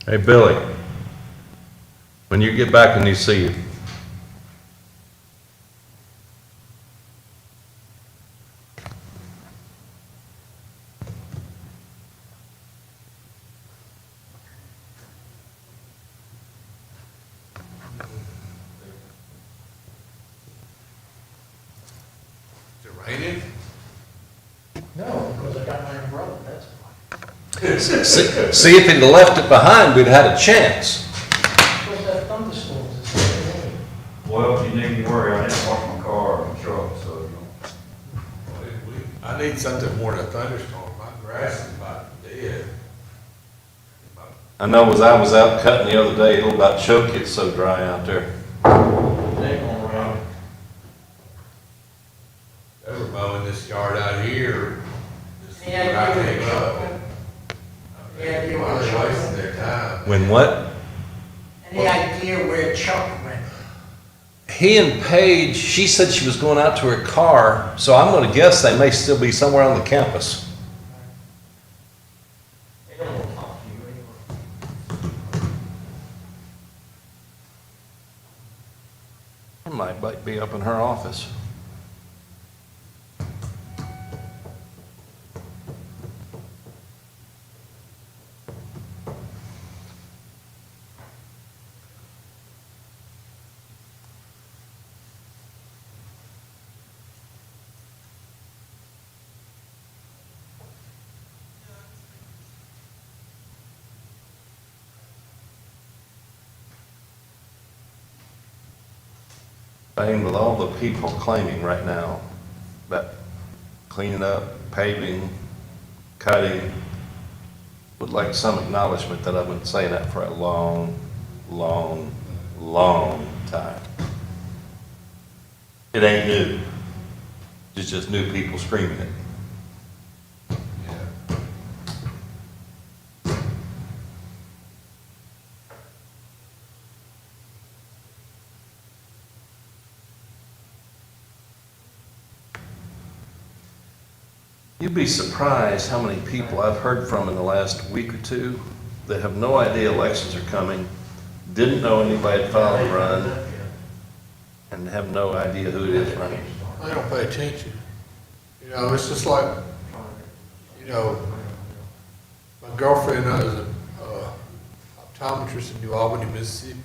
Hey, Billy, when you get back and you see it, Is it raining? No, because I got my umbrella, that's why. see if he'd left it behind, we'd had a chance. What's that thunderstorms? It's not raining. Well, if you needn't worry, I didn't wash my car and truck, so, you know. I need something more than a thunderstorm. My grass is about dead. I know as I was out cutting the other day, it'll about choke it, it's so dry out there. It ain't gonna rain. They were mowing this yard out here. Just Yeah, where I you came were up. choking. Yeah, you Why were are they choking. wasting their time? When what? Any idea where Chuck went? He and Paige, she said she was going out to her car, so I'm gonna guess they may still be somewhere on the campus. They don't want to talk to you anymore. It might be up in her office. Thing with all the people claiming right now that cleaning up, paving, cutting, would like some acknowledgement that I've been saying that for a long, long, long time. It ain't new. It's just new people screaming it. Yeah. You'd be surprised how many people I've heard from in the last week or two that have no idea elections are coming, didn't know anybody had filed a run, and have no idea who it is running. I don't pay attention. You know, it's just like, you know, my girlfriend is a optometrist in New Albany, Mississippi.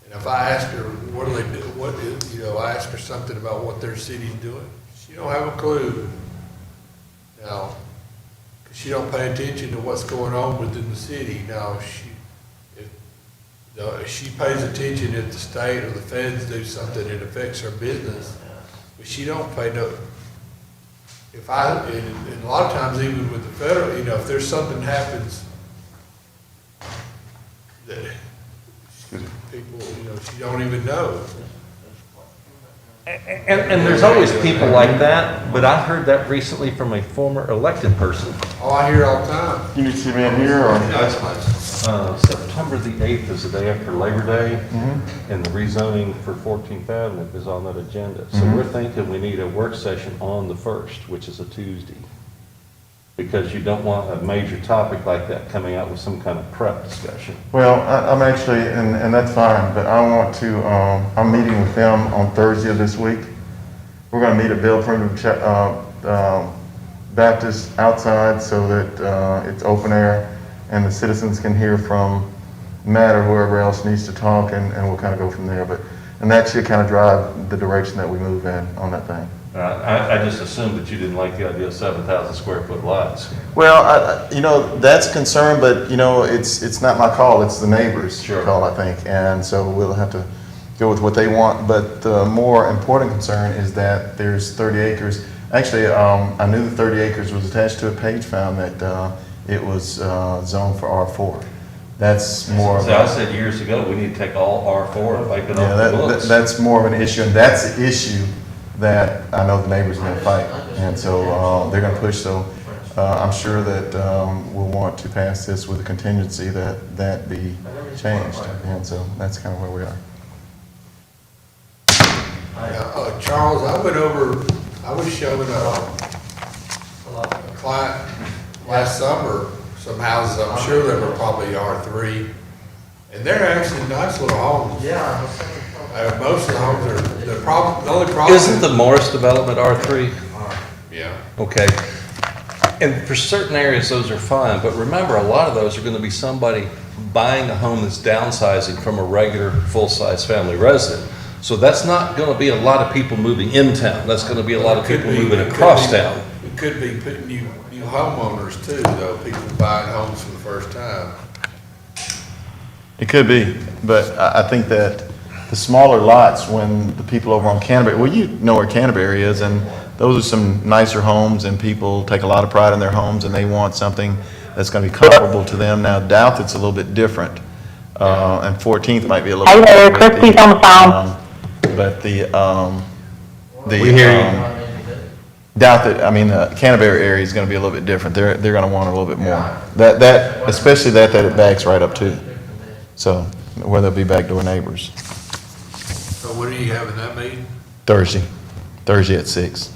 And if I ask her, what do they do, what is, you know, I ask her something about what their city's doing, she don't have a clue. Now, 'cause she don't pay attention to what's going on within the city. Now, if she pays attention if the state or the feds do something that affects her business, but she don't pay no, and a lot of times even with the federal, you know, if there's something happens that people, you know, she don't even know. And there's always people like that, but I heard that recently from a former elected person. Oh, I hear all the time. You need to see me in here, or? September the 8th is the day after Labor Day, and the rezoning for 14th Avenue is on that agenda. So we're thinking we need a work session on the 1st, which is a Tuesday. Because you don't want a major topic like that coming out with some kind of prep discussion. Well, I'm actually, and that's fine, but I want to, I'm meeting with them on Thursday of this week. We're gonna meet at Bill Primitive Baptist outside so that it's open air and the citizens can hear from Matt or whoever else needs to talk, and we'll kind of go from there. And that should kind of drive the direction that we move in on that thing. I just assumed that you didn't like the idea of 7,000 square foot lots. Well, you know, that's a concern, but you know, it's not my call, it's the neighbors' Sure. call, I think. And so we'll have to go with what they want. But the more important concern is that there's 30 acres. Actually, I knew the 30 acres was attached to it. Paige found that it was zoned for R4. That's more of So I said years ago, we need to take all R4 and wipe it yeah, off the books. that's more of an issue, and that's the issue that I know the neighbors are going to fight. And so they're going to push. So I'm sure that we'll want to pass this with a contingency that be changed. And so that's kind of where we are. Charles, I was showing a client last summer some houses, I'm sure that were probably R3. And they're actually nice little homes. Yeah. Most of the homes are, the only problem. Isn't the Morris development R3? Yeah. Okay. And for certain areas, those are fine, but remember, a lot of those are gonna be somebody buying a home that's downsizing from a regular, full-size family resident. So that's not gonna be a lot of people moving in town, that's gonna be a lot of people moving across town. It could be putting new homeowners too, though, people buying homes for the first time. It could be, but I think that the smaller lots, when the people over on Canterbury, well, you know where Canterbury is, and those are some nicer homes, and people take a lot of pride in their homes, and they want something that's gonna be comparable to them. Now, Douthit's a little bit different, and 14th might be a little. Hey there, bit Christy's on the phone. But We hear you. Douthit, I mean, the Canterbury area is gonna be a little bit different. They're gonna want a little bit more. That, especially that it backs right up to. So, where they'll be backdoor neighbors. So when are you having that meeting? Thursday at 6.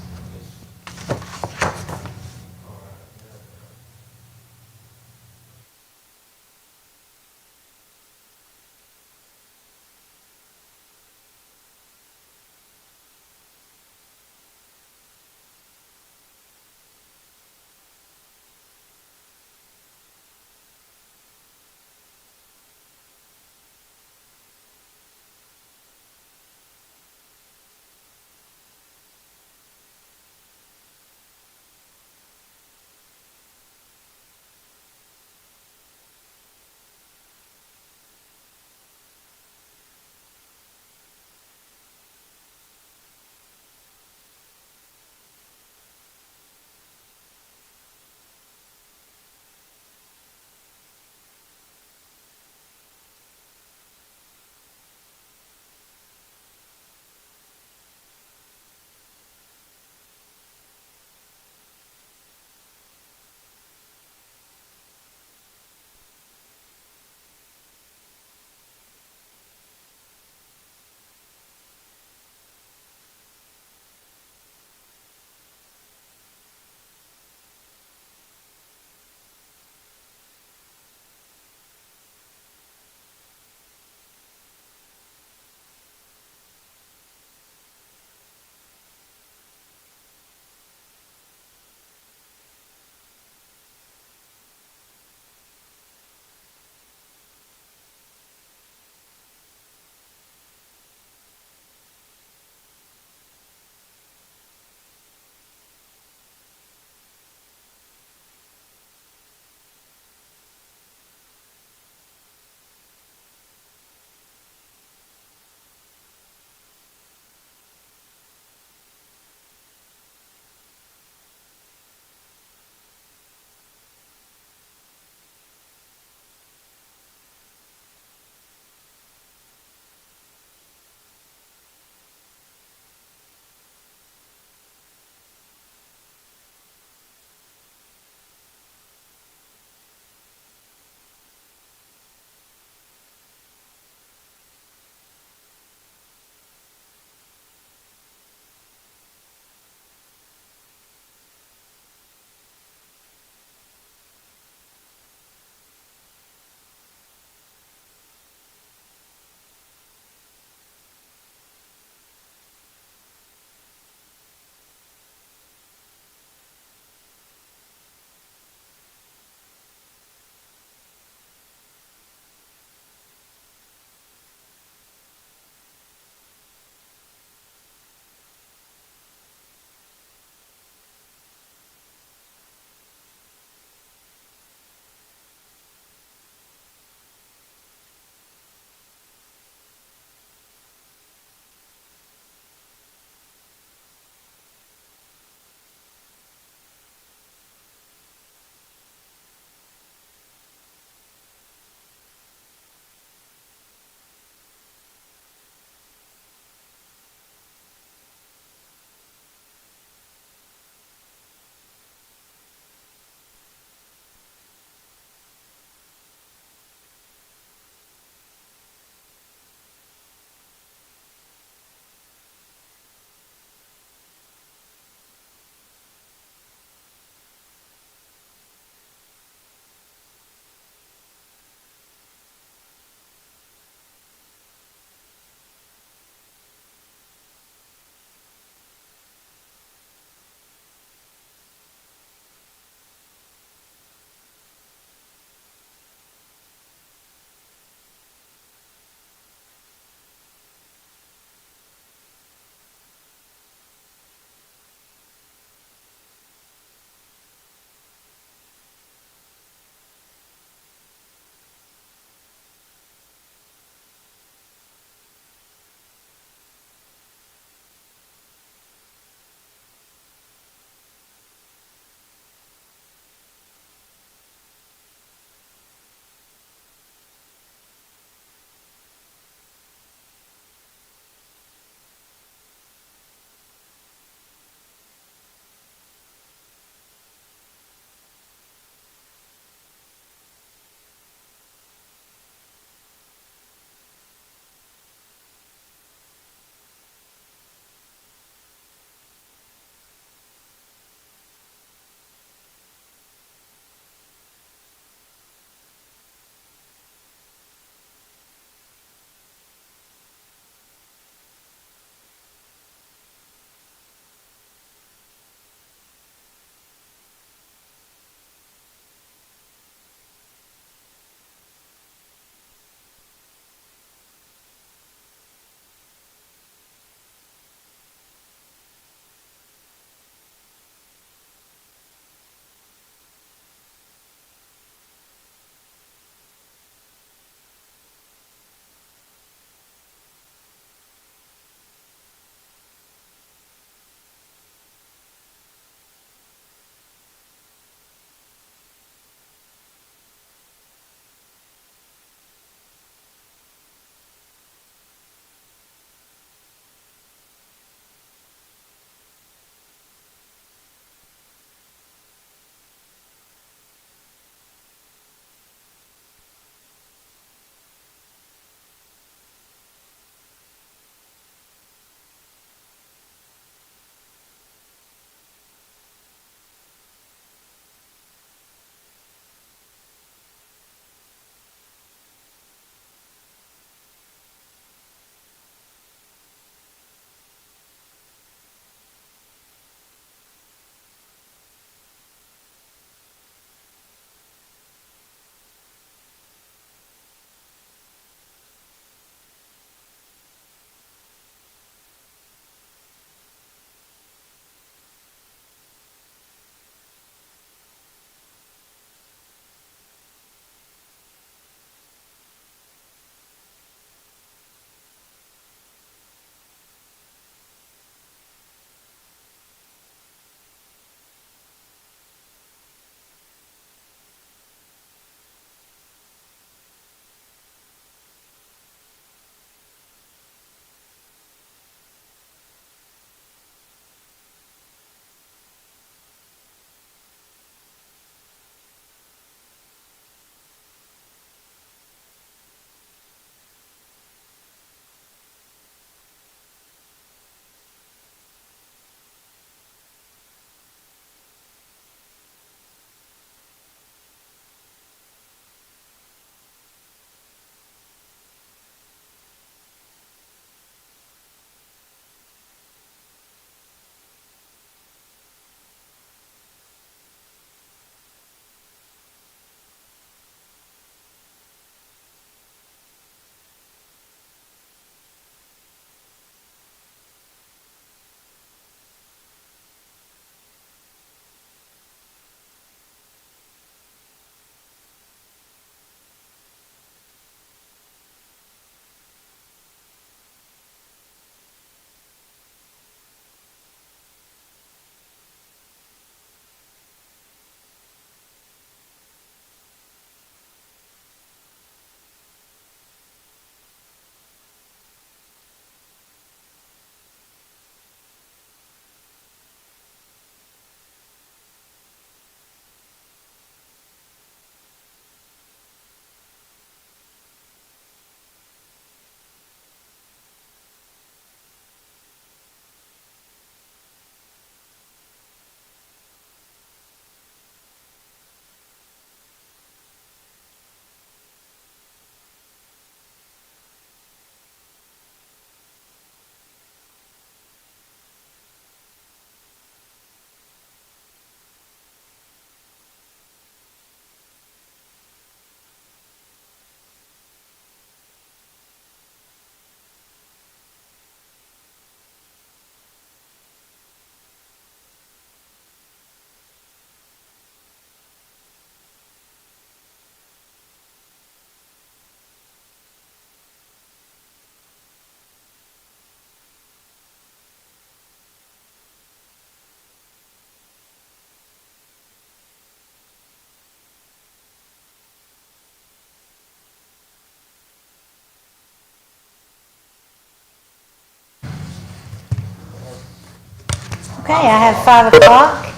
Okay, I have 5 o'clock.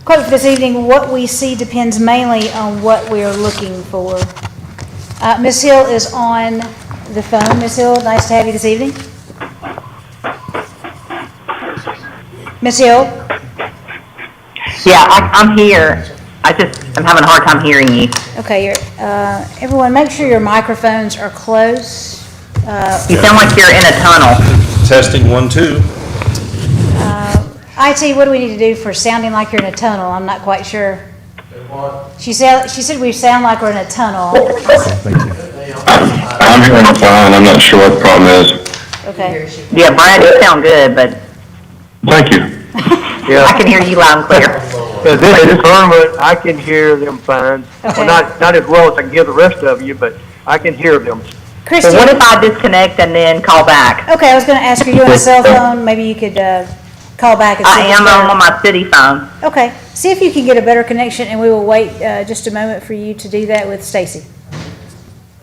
Quote for this evening, what we see depends mainly on what we are looking for. Ms. Hill is on the phone. Ms. Hill, nice to have you this evening. Ms. Hill? Yeah, I'm here. I'm having a hard time hearing you. Okay, everyone, make sure your microphones are closed. You sound like you're in a tunnel. Testing 1, 2. IT, what do we need to do for sounding like you're in a tunnel? I'm not quite sure. She said we sound like we're in a tunnel. Thank you. I'm hearing fine. I'm not sure what the problem is. Okay. Yeah, Brad, you sound good, but Thank you. I can hear you loud and clear. Because this Irma, I can hear them fine. Okay. Well, not as well as I can hear the rest of you, but I can hear them. Christy? Well, what if I disconnect and then call back? Okay, I was going to ask, are you on a cell phone? Maybe you could call back and see I if it's am better. on my city phone. Okay, see if you can get a better connection, and we will wait just a moment for you to do that with Stacy.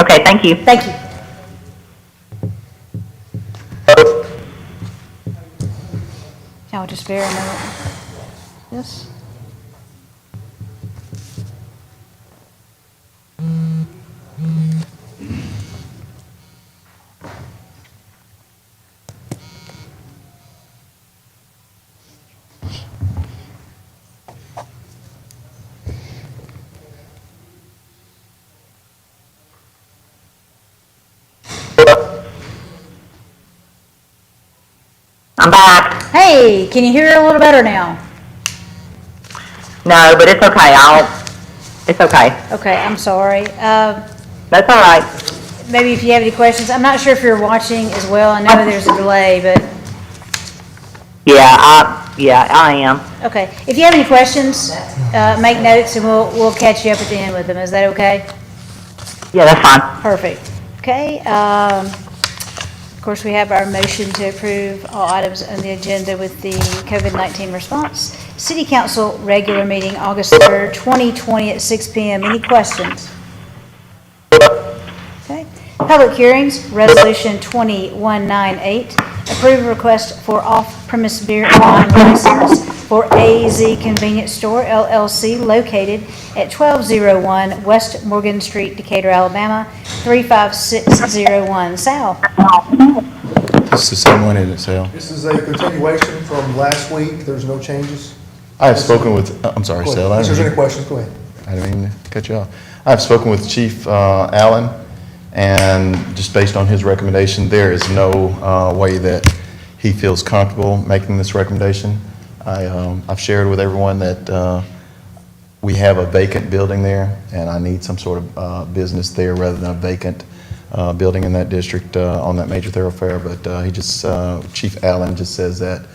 Okay, thank you. Thank you. Y'all just bear a minute. Yes? I'm back. Hey, can you hear it a little better now? No, but it's okay. It's okay. Okay, I'm sorry. That's all right. Maybe if you have any questions, I'm not sure if you're watching as well. I know there's a delay, but, Yeah, I am. okay. If you have any questions, make notes and we'll catch you up at the end with them. Is that okay? Yeah, that's fine. Perfect. Okay, of course, we have our motion to approve all items on the agenda with the COVID-19 response. City Council regular meeting, August 3rd, 2020 at 6 p.m. Any questions? Okay. Public hearings, Resolution 2198, approve a request for off-premise beer and wine license for AZ Convenience Store LLC located at 1201 West Morgan Street, Decatur, Alabama, 35601. Sal? It's the same one, isn't it, Sal? This is a continuation from last week. There's no changes. I have spoken with, I'm sorry, Go Sal. ahead. I If there's didn't any questions, go ahead. I didn't mean to cut you off. I've spoken with Chief Allen, and just based on his recommendation, there is no way that he feels comfortable making this recommendation. I've shared with everyone that we have a vacant building there, and I need some sort of business there rather than a vacant building in that district on that major thoroughfare. But Chief Allen just says that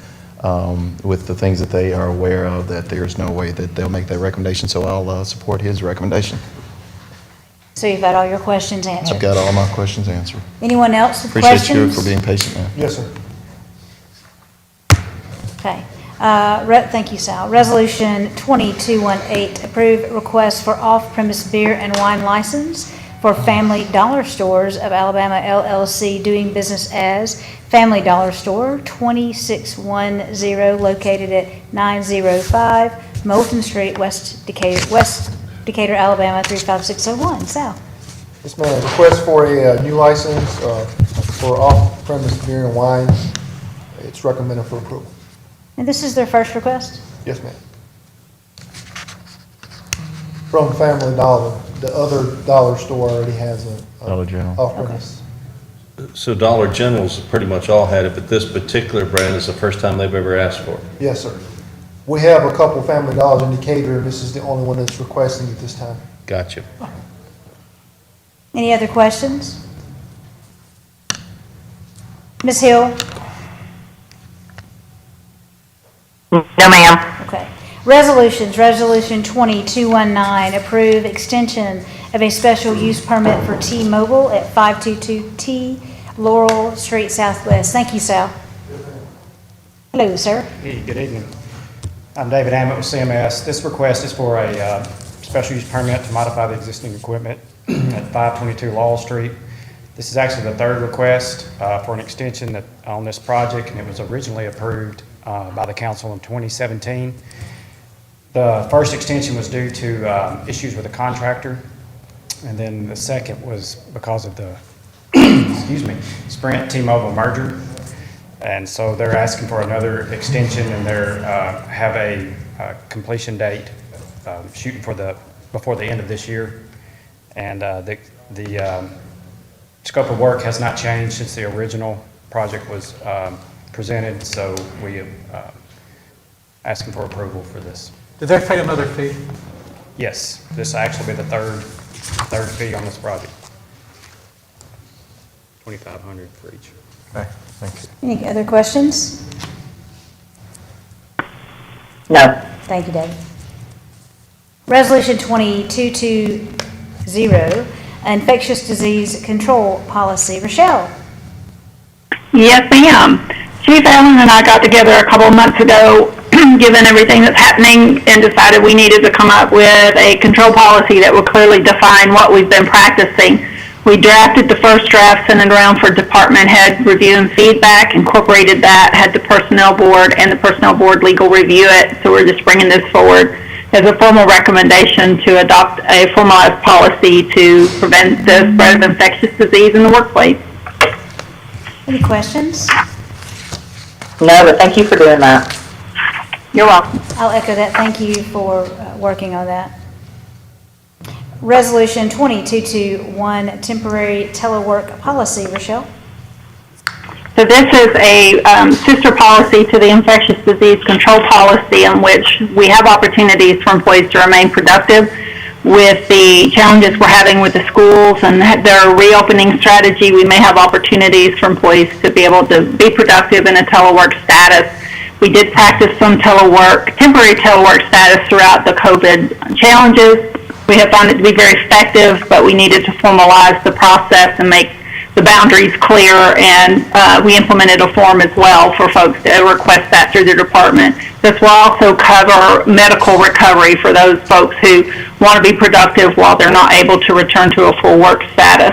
with the things that they are aware of, that there's no way that they'll make that recommendation, so I'll support his recommendation. So you've got all your questions answered? I've got all my questions answered. Anyone else with Appreciate you questions? for being patient, man. Yes, sir. Okay. Thank you, Sal. Resolution 2218, approve request for off-premise beer and wine license for Family Dollar Stores of Alabama LLC doing business as Family Dollar Store, 2610, located at 905 Moulton Street, West Decatur, Alabama, 35601. Sal? Yes, ma'am. Request for a new license for off-premise beer and wine. It's recommended for approval. And this is their first request? Yes, ma'am. From Family Dollar. The other dollar store already has a Dollar General. off-premise. So Dollar General's pretty much all had it, but this particular brand is the first time they've ever asked for it. Yes, sir. We have a couple Family Dollars in Decatur. This is the only one that's requesting it this time. Gotcha. Any other questions? Ms. Hill? No, ma'am. Okay. Resolutions, Resolution 2219, approve extension of a special use permit for T-Mobile at 522T Laurel Street Southwest. Thank you, Sal. Hello, sir. Hey, good evening. I'm David Ammett with CMS. This request is for a special use permit to modify the existing equipment at 522 Laurel Street. This is actually the third request for an extension on this project, and it was originally approved by the council in 2017. The first extension was due to issues with the contractor, and then the second was because of the excuse me, Sprint T-Mobile merger. And so they're asking for another extension, and they're have a completion date shooting for before the end of this year. And the scope of work has not changed since the original project was presented, so we are asking for approval for this. Did they pay another fee? Yes, this will actually be the third fee on this project. $2,500 for each. Okay, thank you. Any other questions? No. Thank you, David. Resolution 2220, infectious disease control policy. Rochelle? Yes, ma'am. Chief Allen and I got together a couple of months ago, given everything that's happening, and decided we needed to come up with a control policy that would clearly define what we've been practicing. We drafted the first draft, sent it around for department head review and feedback, incorporated that, had the personnel board and the personnel board legal review it. So we're just bringing this forward as a formal recommendation to adopt a formalized policy to prevent the spread of infectious disease in the workplace. Any questions? No, but thank you for doing that. You're welcome. I'll echo that. Thank you for working on that. Resolution 2221, temporary telework policy. Rochelle? So this is a sister policy to the infectious disease control policy, in which we have opportunities for employees to remain productive. With the challenges we're having with the schools and their reopening strategy, we may have opportunities for employees to be able to be productive in a telework status. We did practice some temporary telework status throughout the COVID challenges. We have found it to be very effective, but we needed to formalize the process and make the boundaries clear, and we implemented a form as well for folks to request that through their department. This will also cover medical recovery for those folks who want to be productive while they're not able to return to a full work status.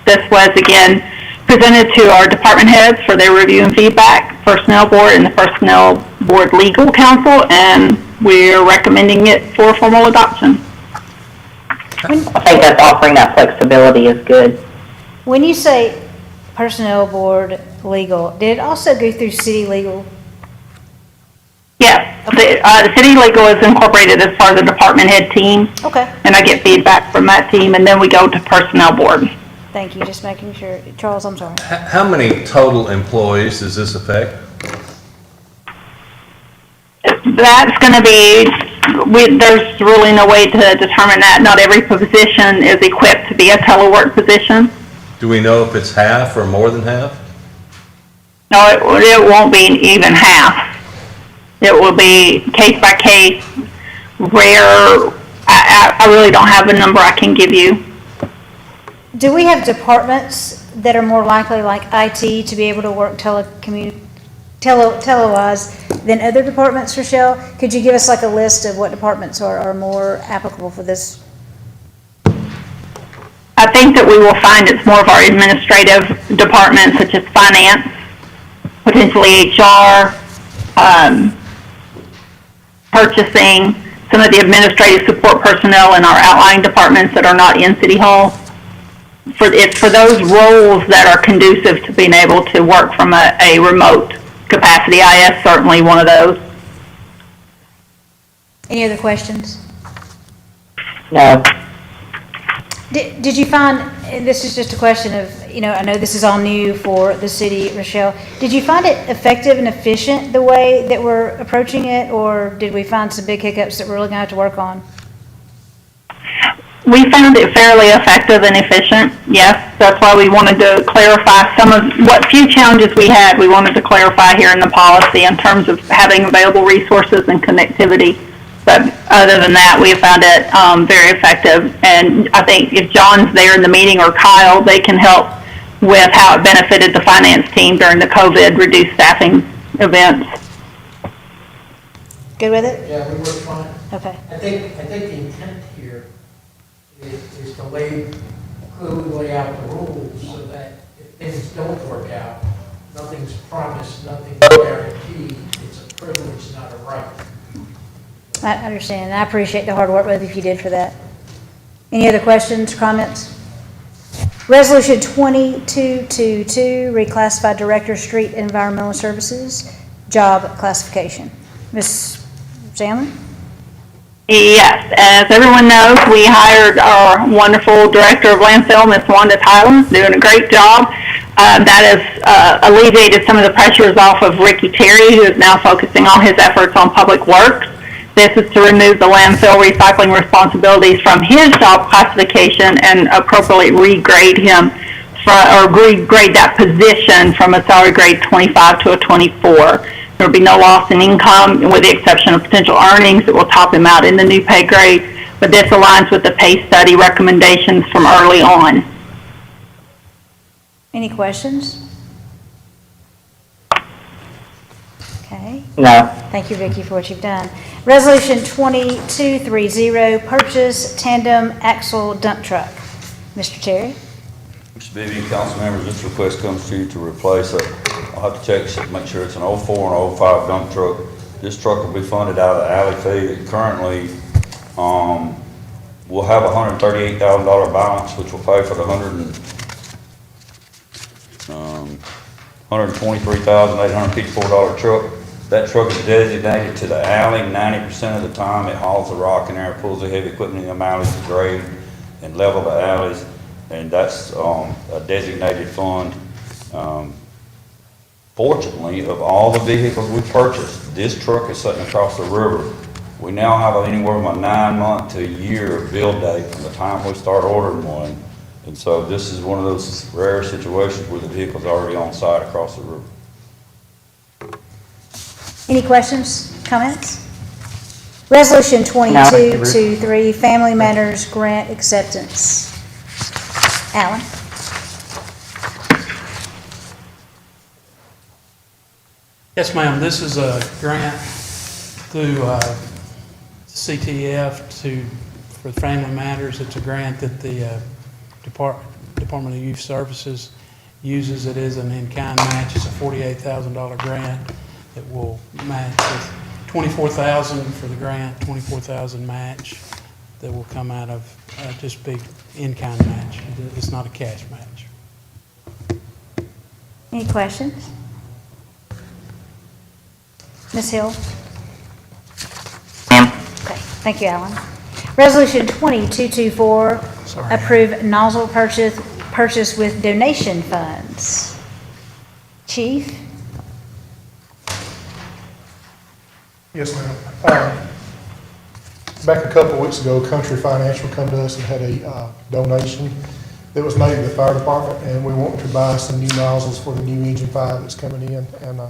This was, again, presented to our department heads for their review and feedback, personnel board and the personnel board legal counsel, and we're recommending it for formal adoption. I think that's offering that flexibility is good. When you say personnel board legal, did it also go through city legal? Yes, the city legal is incorporated as part of the department head team. Okay. And I get feedback from that team, and then we go to personnel board. Thank you. Just making sure. Charles, I'm sorry. How many total employees does this affect? That's going to be, there's really no way to determine that. Not every position is equipped to be a telework position. Do we know if it's half or more than half? No, it won't be even half. It will be case by case, rare. I really don't have a number I can give you. Do we have departments that are more likely, like IT, to be able to work televised than other departments, Rochelle? Could you give us like a list of what departments are more applicable for this? I think that we will find it's more of our administrative departments, such as finance, potentially HR, purchasing, some of the administrative support personnel in our outlying departments that are not in City Hall. It's for those roles that are conducive to being able to work from a remote capacity. IS certainly one of those. Any other questions? No. Did you find, and this is just a question of, I know this is all new for the city, Rochelle, did you find it effective and efficient the way that we're approaching it, or did we find some big hiccups that we're really going to have to work on? We found it fairly effective and efficient, yes. That's why we wanted to clarify some of what few challenges we had. We wanted to clarify here in the policy in terms of having available resources and connectivity. But other than that, we have found it very effective. And I think if John's there in the meeting or Kyle, they can help with how it benefited the finance team during the COVID reduced staffing events. Good with it? Yeah, we work fine. Okay. I think the intent here is to clearly lay out the rules so that if things don't work out, nothing's promised, nothing's guaranteed. It's a privilege, not a right. I understand. I appreciate the hard work both of you did for that. Any other questions, comments? Resolution 2222, reclassify Director, Street Environmental Services, job classification. Ms. Sandlin? Yes, as everyone knows, we hired our wonderful Director of Landfill, Ms. Wanda Tyler, doing a great job. That has alleviated some of the pressures off of Ricky Terry, who is now focusing all his efforts on public works. This is to remove the landfill recycling responsibilities from his job classification and appropriately regrade him, or regrade that position from a salary grade 25 to a 24. There will be no loss in income, with the exception of potential earnings that will top him out in the new pay grade, but this aligns with the pay study recommendations from early on. Any questions? Okay. No. Thank you, Vicki, for what you've done. Resolution 2230, purchase tandem axle dump truck. Mr. Terry? Mr. Bibby, council members, this request comes to you to replace I'll have to check, make sure it's an 04 and 05 dump truck. This truck will be funded out of the alley fee that currently, we'll have a $138,000 balance, which will pay for the $123,854 truck. That truck is designated to the alley 90% of the time. It hauls the rock in there, pulls the heavy equipment in the alleys to grade and level the alleys, and that's a designated fund. Fortunately, of all the vehicles we purchased, this truck is sitting across the river. We now have anywhere from a 9-month to a year build date from the time we start ordering one. And so this is one of those rare situations where the vehicle's already on site across the river. Any questions, comments? Resolution 2223, Family Matters Grant Acceptance. Alan? Yes, ma'am, this is a grant through CTF for Family Matters. It's a grant that the Department of Youth Services uses. It is an in-kind match. It's a $48,000 grant that will match with $24,000 for the grant, $24,000 match that will come out of just big in-kind match. It's not a cash match. Any questions? Ms. Hill? Okay, thank you, Alan. Resolution 2224, approve nozzle purchase with donation funds. Chief? Yes, ma'am. Back a couple of weeks ago, Country Financial come to us and had a donation that was made to the fire department, and we want to buy some new nozzles for the new Engine 5 that's coming in, and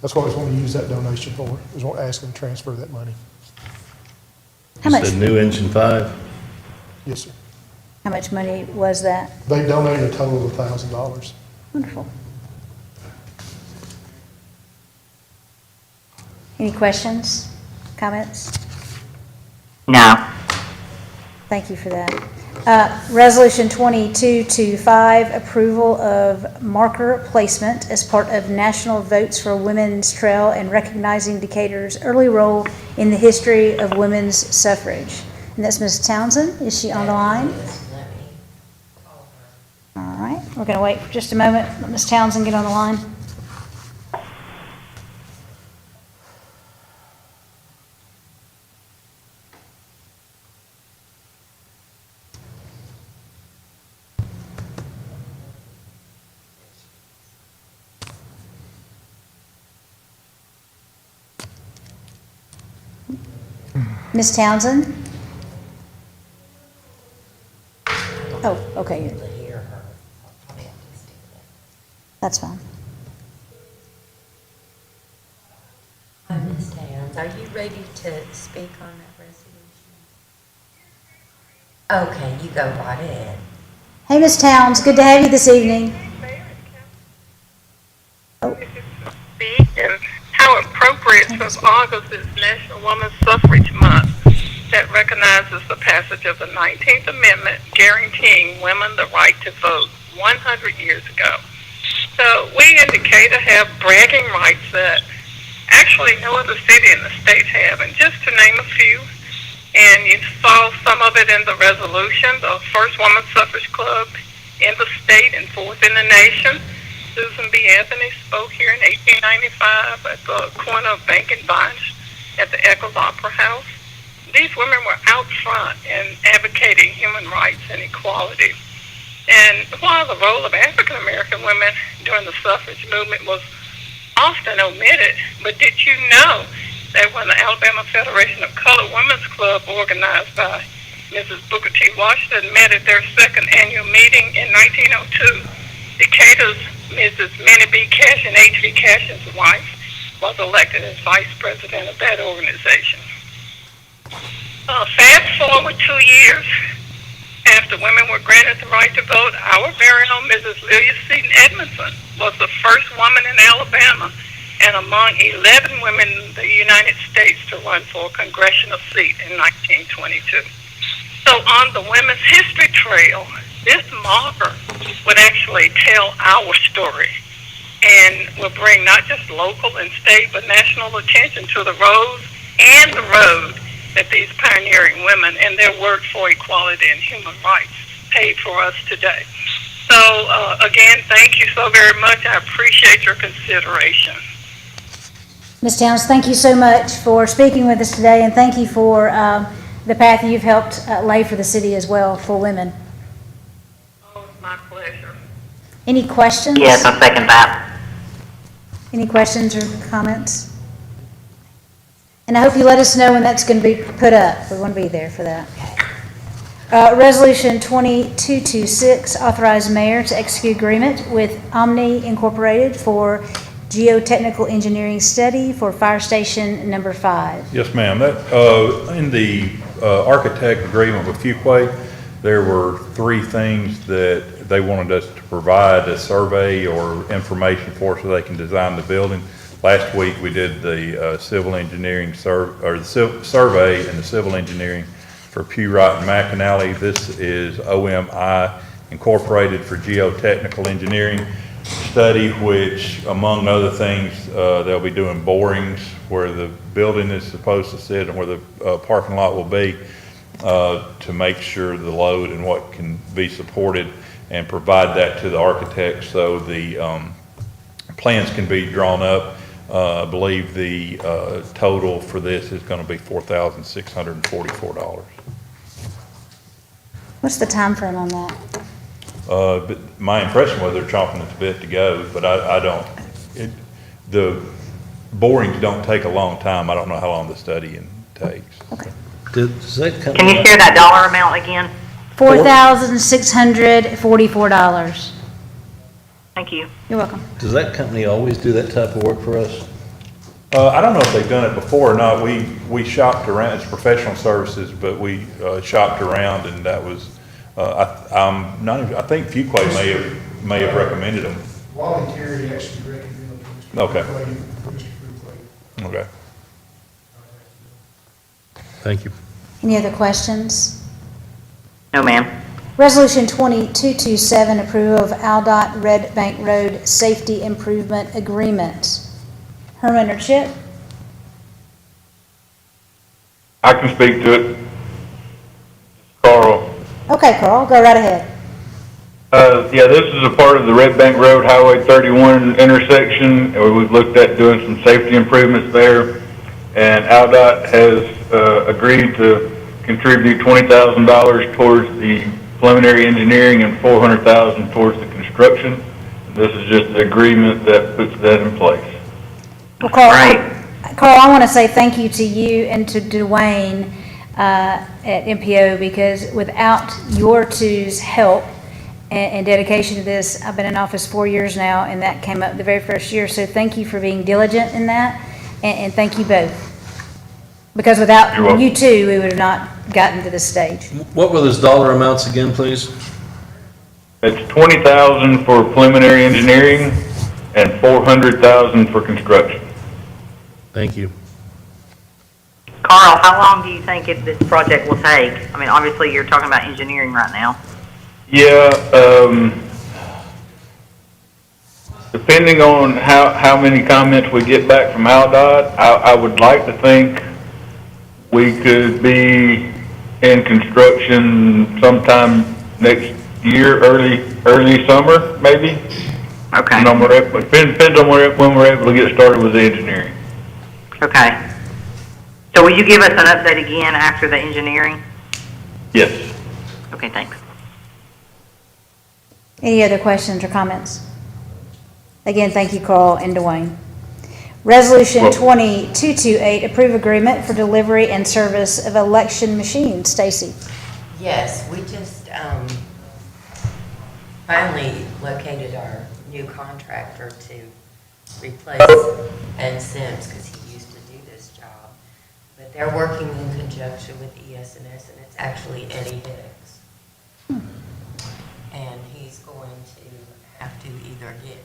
that's what we want to use that donation for. We just want to ask them to transfer that money. How much? The new Engine 5? Yes, sir. How much money was that? They donated a total of $1,000. Wonderful. Any questions, comments? No. Thank you for that. Resolution 2225, approval of marker placement as part of National Votes for Women's Trail and recognizing Decatur's early role in the history of women's suffrage. And that's Ms. Townsend. Is she on the line? All right, we're going to wait for just a moment. Let Ms. Townsend get on the line. Ms. Townsend? Oh, okay. That's fine. Ms. Towns, are you ready to speak on that resolution? Okay, you go right ahead. Hey, Ms. Towns, good to have you this evening. And how appropriate since August is National Women's Suffrage Month that recognizes the passage of the 19th Amendment guaranteeing women the right to vote 100 years ago. So we in Decatur have bragging rights that actually no other city in the state have. And just to name a few, and you saw some of it in the resolution, the first woman suffrage club in the state and fourth in the nation. Susan B. Anthony spoke here in 1895 at the corner of Bank and Vine at the Eccles Opera House. These women were out front in advocating human rights and equality. And while the role of African American women during the suffrage movement was often omitted, but did you know that when the Alabama Federation of Colored Women's Club, organized by Mrs. Booker T. Washington, met at their second annual meeting in 1902, Decatur's Mrs. Minnie B. Cash and H.V. Cash's wife was elected as vice president of that organization. Fast forward 2 years after women were granted the right to vote, our very own Mrs. Lillia Seton Edmondson was the first woman in Alabama and among 11 women in the United States to run for a congressional seat in 1922. So on the Women's History Trail, this marker would actually tell our story and will bring not just local and state but national attention to the roads and the road that these pioneering women and their work for equality and human rights paved for us today. So again, thank you so very much. I appreciate your consideration. Ms. Towns, thank you so much for speaking with us today, and thank you for the path you've helped lay for the city as well for women. Oh, it's my pleasure. Any questions? Yes, I second that. Any questions or comments? And I hope you let us know when that's going to be put up. We want to be there for that. Resolution 2226, authorize mayor to execute agreement with Omni Incorporated for geotechnical engineering study for fire station number 5. Yes, ma'am. That, in the architect agreement with Fuquay, there were 3 things that they wanted us to provide a survey or information for so they can design the building. Last week we did the civil engineering survey and the civil engineering for Pewright and McAnally. This is OMI Incorporated for geotechnical engineering study, which among other things, they'll be doing borings where the building is supposed to sit and where the parking lot will be to make sure the load and what can be supported, and provide that to the architect so the plans can be drawn up. I believe the total for this is going to be $4,644. What's the time frame on that? But my impression was they're chomping at the bit to go, but I don't. The borings don't take a long time. I don't know how long the studying takes. Okay. Does that come? Can you share that dollar amount again? $4,644. Thank you. You're welcome. Does that company always do that type of work for us? I don't know if they've done it before or not. We shopped around. It's professional services, but we shopped around, and that was. I'm not even, I think Fuquay may have recommended them. Wally Terry actually recommended Mr. Okay. Mr. Fuquay. Okay. Thank you. Any other questions? No, ma'am. Resolution 2227, approval of Aldott Red Bank Road Safety Improvement Agreement. Herman or Chip? I can speak to it. Carl. Okay, Carl, go right ahead. Yeah, this is a part of the Red Bank Road Highway 31 intersection. We've looked at doing some safety improvements there, and Aldott has agreed to contribute $20,000 towards the preliminary engineering and $400,000 towards the construction. This is just the agreement that puts that in place. Well, Carl, I want to say thank you to you and to Dwayne at MPO, because without your two's help and dedication to this, I've been in office 4 years now, and that came up the very first year. So thank you for being diligent in that, and thank you both. Because without you two, we would have not gotten to this stage. What were those dollar amounts again, please? It's $20,000 for preliminary engineering and $400,000 for construction. Thank you. Carl, how long do you think this project will take? I mean, obviously you're talking about engineering right now. Yeah, depending on how many comments we get back from Aldott, I would like to think we could be in construction sometime next year, early summer, maybe. Okay. Depends on when we're able to get started with the engineering. Okay. So will you give us an update again after the engineering? Yes. Okay, thanks. Any other questions or comments? Again, thank you, Carl and Dwayne. Resolution 2228, approve agreement for delivery and service of election machines. Stacy? Yes, we just finally located our new contractor to replace Ed Sims because he used to do this job. But they're working in conjunction with ES&S, and it's actually Eddie Hicks. And he's going to have to either get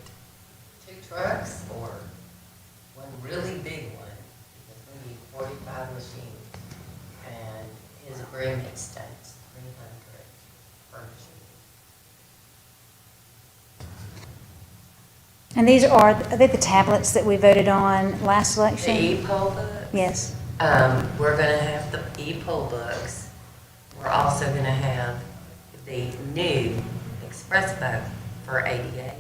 2 trucks or one really big one, because we need 45 machines, and his agreement states 300 per machine. And these are they the tablets that we voted on last election? The e-poll books? Yes. We're gonna have the e-poll books. We're also gonna have the new express vote for ADA,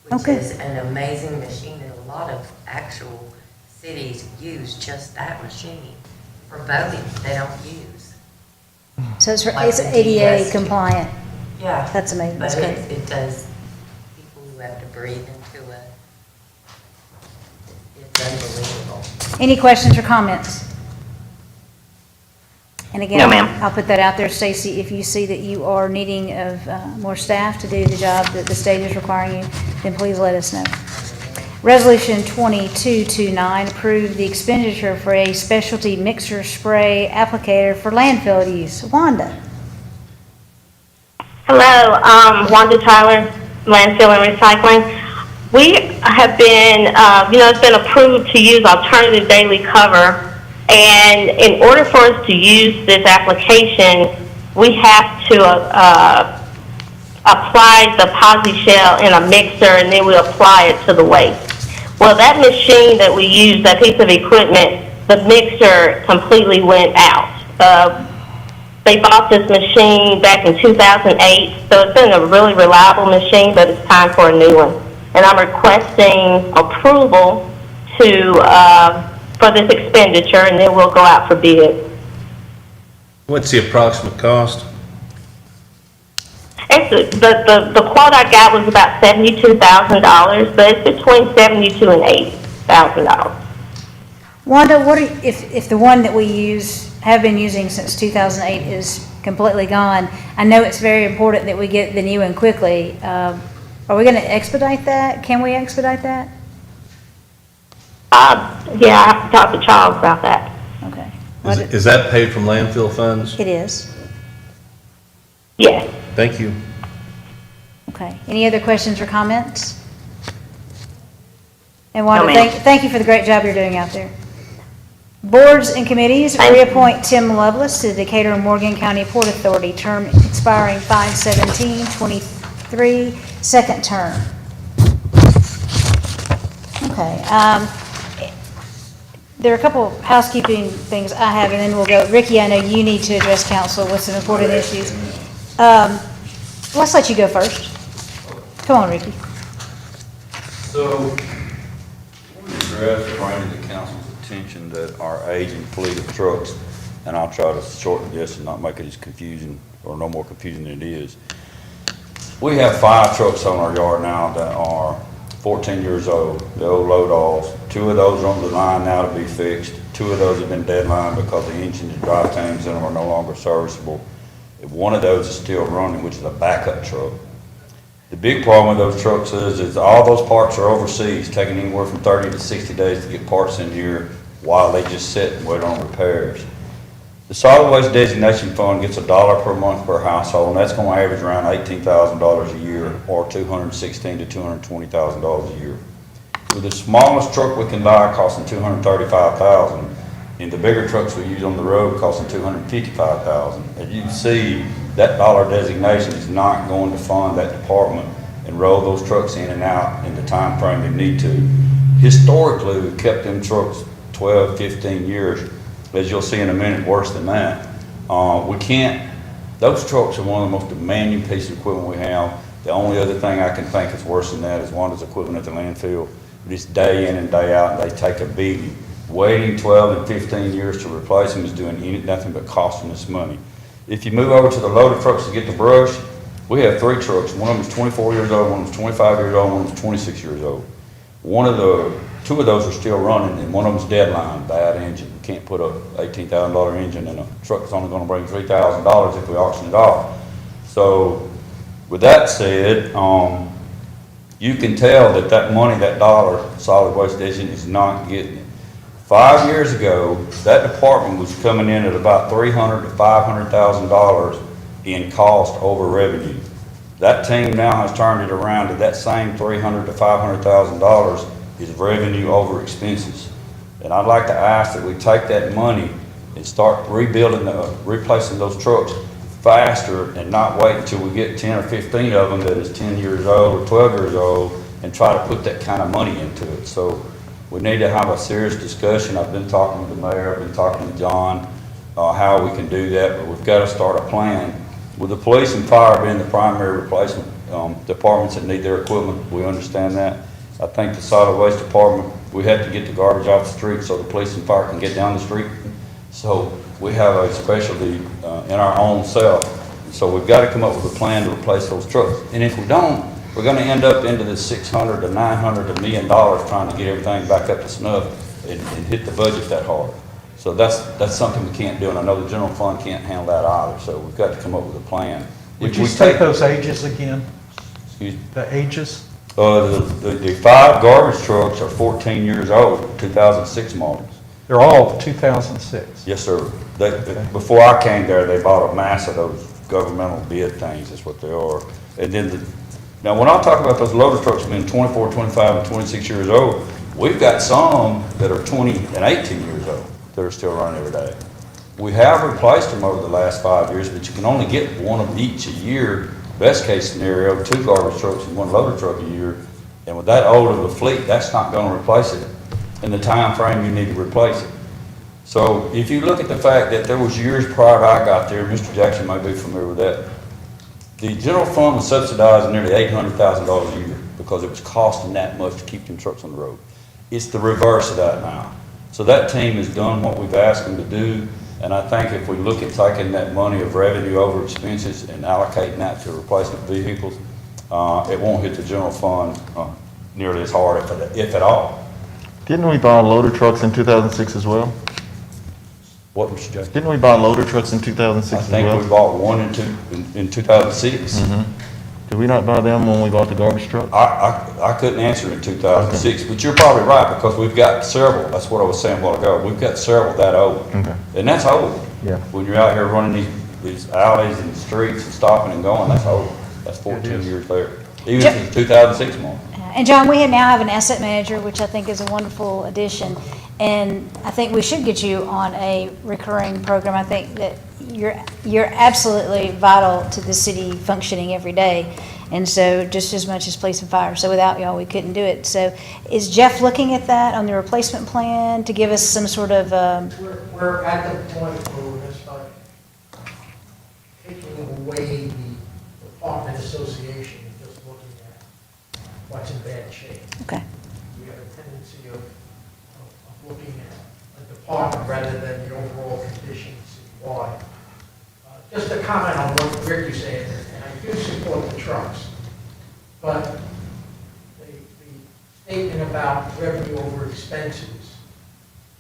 which is an amazing machine, and a lot of actual cities use just that machine for voting. They don't use. So it's Like the ADA DS. compliant. Yeah. That's amazing. But That's good. it does, people who have to breathe into it, it's unbelievable. Any questions or comments? And again, No, ma'am. I'll put that out there, Stacy, if you see that you are needing of more staff to do the job that the state is requiring you, then please let us know. Resolution 2229, approve the expenditure for a specialty mixer spray applicator for landfill use. Wanda? Hello, Wanda Tyler, Landfill and Recycling. We have been, it's been approved to use alternative daily cover. And in order for us to use this application, we have to apply the posi shell in a mixer, and then we apply it to the waste. Well, that machine that we use, that piece of equipment, the mixer completely went out. They bought this machine back in 2008, so it's been a really reliable machine, but it's time for a new one. And I'm requesting approval to for this expenditure, and then we'll go out for bid. What's the approximate cost? It's, the quote I got was about $72,000, but it's between $72,000 and $80,000. Wanda, what are, if the one that we have been using since 2008 is completely gone, I know it's very important that we get the new one quickly. Are we going to expedite that? Can we expedite that? Yeah, I have to talk to Charles about that. Okay. Is that paid from landfill funds? It is. Yes. Thank you. Okay. Any other questions or comments? And Wanda, No, ma'am. thank you for the great job you're doing out there. Boards and committees, reappoint Tim Lovelace to the Decatur and Morgan County Port Authority, term expiring 5/17/23, second term. Okay. There are a couple of housekeeping things I have, and then we'll go. Ricky, I know you need to address council with some important issues. Let's let you go first. Come on, Ricky. So, I want to address, bring to the council's attention that our aging fleet of trucks, and I'll try to shorten this and not make it as confusing or no more confusing than it is. We have 5 trucks on our yard now that are 14 years old, the old load-offs. 2 of those are on the line now to be fixed. 2 of those have been deadline because the engine and drive tanks in them are no longer serviceable. One of those is still running, which is a backup truck. The big problem with those trucks is all those parts are overseas, taking anywhere from 30 to 60 days to get parts in here while they just sit and wait on repairs. The solid waste designation fund gets $1 per month per household, and that's going to average around $18,000 a year, or $216,000 to $220,000 a year. With the smallest truck we can buy costing $235,000, and the bigger trucks we use on the road costing $255,000. As you can see, that dollar designation is not going to fund that department and roll those trucks in and out in the time frame they need to. Historically, we've kept them trucks 12, 15 years, as you'll see in a minute, worse than that. We can't, those trucks are one of the most demanding pieces of equipment we have. The only other thing I can think is worse than that is one of those equipment at the landfill. It's day in and day out, and they take a beating. Waiting 12 and 15 years to replace them is doing nothing but costing us money. If you move over to the loader trucks to get the brush, we have 3 trucks. One of them is 24 years old, one of them is 25 years old, one of them is 26 years old. 2 of those are still running, and one of them's deadline, bad engine. You can't put a $18,000 engine in a truck that's only gonna bring $3,000 if we auction it off. So, with that said, you can tell that that money, that dollar, solid waste station is not getting it. 5 years ago, that department was coming in at about $300,000 to $500,000 in cost over revenue. That team now has turned it around to that same $300,000 to $500,000 is revenue over expenses. And I'd like to ask that we take that money and start replacing those trucks faster and not wait until we get 10 or 15 of them that is 10 years old or 12 years old and try to put that kind of money into it. So we need to have a serious discussion. I've been talking with the mayor, I've been talking to John, how we can do that, but we've got to start a plan. With the police and fire being the primary replacement departments that need their equipment, we understand that. I think the solid waste department, we have to get the garbage off the street so the police and fire can get down the street. So we have a specialty in our own self. So we've got to come up with a plan to replace those trucks. And if we don't, we're going to end up into this $600 to $900 to $1 million trying to get everything back up to snuff and hit the budget that hard. So that's something we can't do, and I know the general fund can't handle that either. So we've got to come up with a plan. Would you state those ages again? Excuse me? The ages? The 5 garbage trucks are 14 years old, 2006 models. They're all 2006? Yes, sir. Before I came there, they bought a mass of those governmental bid things, that's what they are. And then, now when I talk about those loader trucks being 24, 25, and 26 years old, we've got some that are 20 and 18 years old that are still running every day. We have replaced them over the last 5 years, but you can only get one of each a year. Best case scenario, 2 garbage trucks and 1 loader truck a year. And with that old of a fleet, that's not going to replace it in the time frame you need to replace it. So if you look at the fact that there was years prior to I got there, Mr. Jackson may be familiar with that, the general fund was subsidizing nearly $800,000 a year because it was costing that much to keep them trucks on the road. It's the reverse of that now. So that team has done what we've asked them to do, and I think if we look at taking that money of revenue over expenses and allocating that to replacement vehicles, it won't hit the general fund nearly as hard, if at all. Didn't we buy loader trucks in 2006 as well? What, Mr. Jackson? Didn't we buy loader trucks in 2006 as well? I think we bought one in 2006. Mm-hmm. Did we not buy them when we bought the garbage truck? I couldn't answer in 2006, but you're probably right, because we've got several, that's what I was saying a while ago, we've got several that old. Okay. And that's old. Yeah. When you're out here running these alleys and streets and stopping and going, that's old. That's 14 years there. Even if it's 2006 model. And John, we now have an asset manager, which I think is a wonderful addition. And I think we should get you on a recurring program. I think that you're absolutely vital to the city functioning every day. And so just as much as police and fire. So without y'all, we couldn't do it. So is Jeff looking at that on the replacement plan to give us some sort of, We're at the point where we're going to start taking away the department association and just looking at what's in bad shape. okay. We have a tendency of looking at a department rather than the overall condition citywide. Just to comment on what Rick is saying, and I do support the trucks, but the statement about revenue over expenses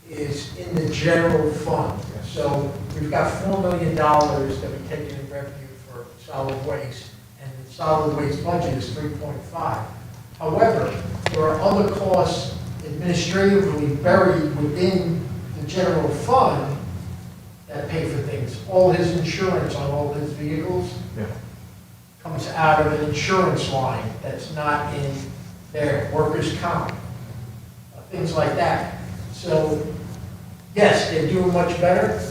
is in the general fund. So we've got $4 million that we take in revenue for solid waste, and the solid waste budget is 3.5. However, there are other costs administratively buried within the general fund that pay for things. All his insurance on all his vehicles comes out of an insurance line that's not in their workers' comp, things like that. So, yes, they're doing much better,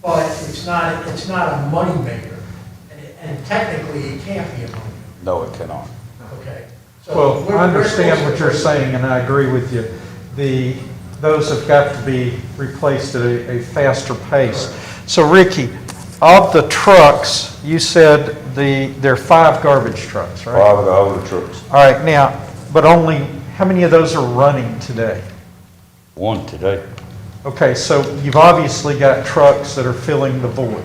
but it's not a money maker, and technically it can't be a money maker. No, it cannot. Okay. So Well, we're- I understand we're- what you're saying, and I agree with you. Those have got to be replaced at a faster pace. So Ricky, of the trucks, you said there are 5 garbage trucks, right? 5 of the older trucks. All right, now, but only, how many of those are running today? 1 today. Okay, so you've obviously got trucks that are filling the void.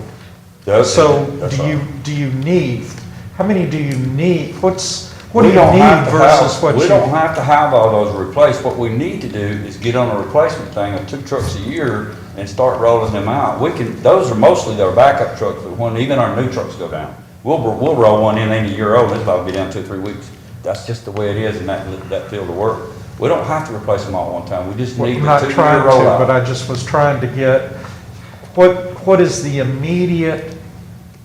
So do you need, how many do you need? What do you need versus what you? We don't have to have all those replaced. What we need to do is get on a replacement thing of 2 trucks a year and start rolling them out. Those are mostly our backup trucks, but when even our new trucks go down, we'll roll one in, ain't a year old, it'll be down 2 or 3 weeks. That's just the way it is in that field of work. We don't have to replace them all at one time. We just need I'm the not 2-year trying to, rollout. but I just was trying to get, what is the immediate,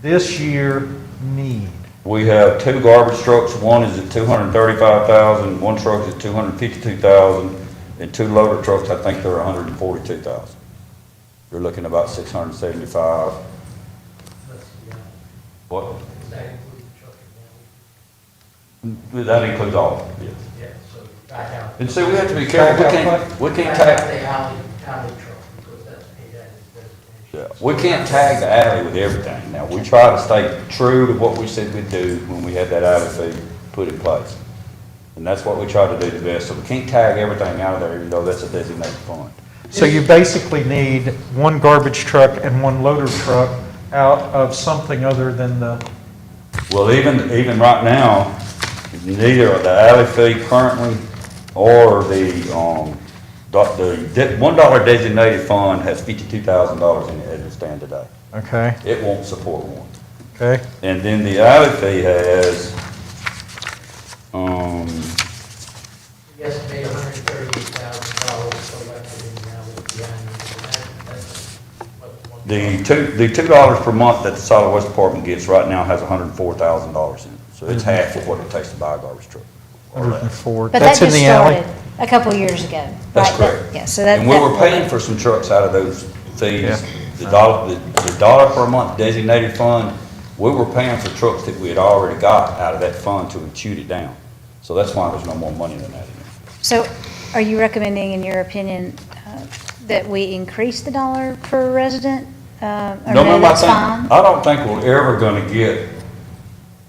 this year need? We have 2 garbage trucks. One is at 235,000, one truck is at 252,000, and 2 loader trucks, I think they're 142,000. You're looking about 675. What? That includes all of it, yes. Yeah, so back out. And see, we have to be careful. We can't Back out tag, the alley truck, because that's paid out as designation. we can't tag the alley with everything. Now, we try to stay true to what we said we'd do when we had that alley fee put in place. And that's what we try to do the best. So we can't tag everything out of there, even though that's a designated fund. So you basically need 1 garbage truck and 1 loader truck out of something other than the, Well, even right now, neither the alley fee currently or the $1 designated fund has $52,000 in it as it stands today. okay, It won't support one. okay? And then the alley fee has, You estimate $138,000 for what they do now with the annual. That's what- the $2 per month that the solid waste department gets right now has $104,000 in it. So it's half of what it takes to buy a garbage truck. 104, But that that's in just the alley? started a couple years ago. That's right? correct. Yeah, so that. And we that- were paying for some trucks out of those fees. Yeah. The dollar per month designated fund, we were paying for trucks that we had already got out of that fund to shoot it down. So that's why there's no more money than that in it. So are you recommending, in your opinion, that we increase the dollar per resident? Or No, no, ma'am, that's fine? I don't think we're ever gonna get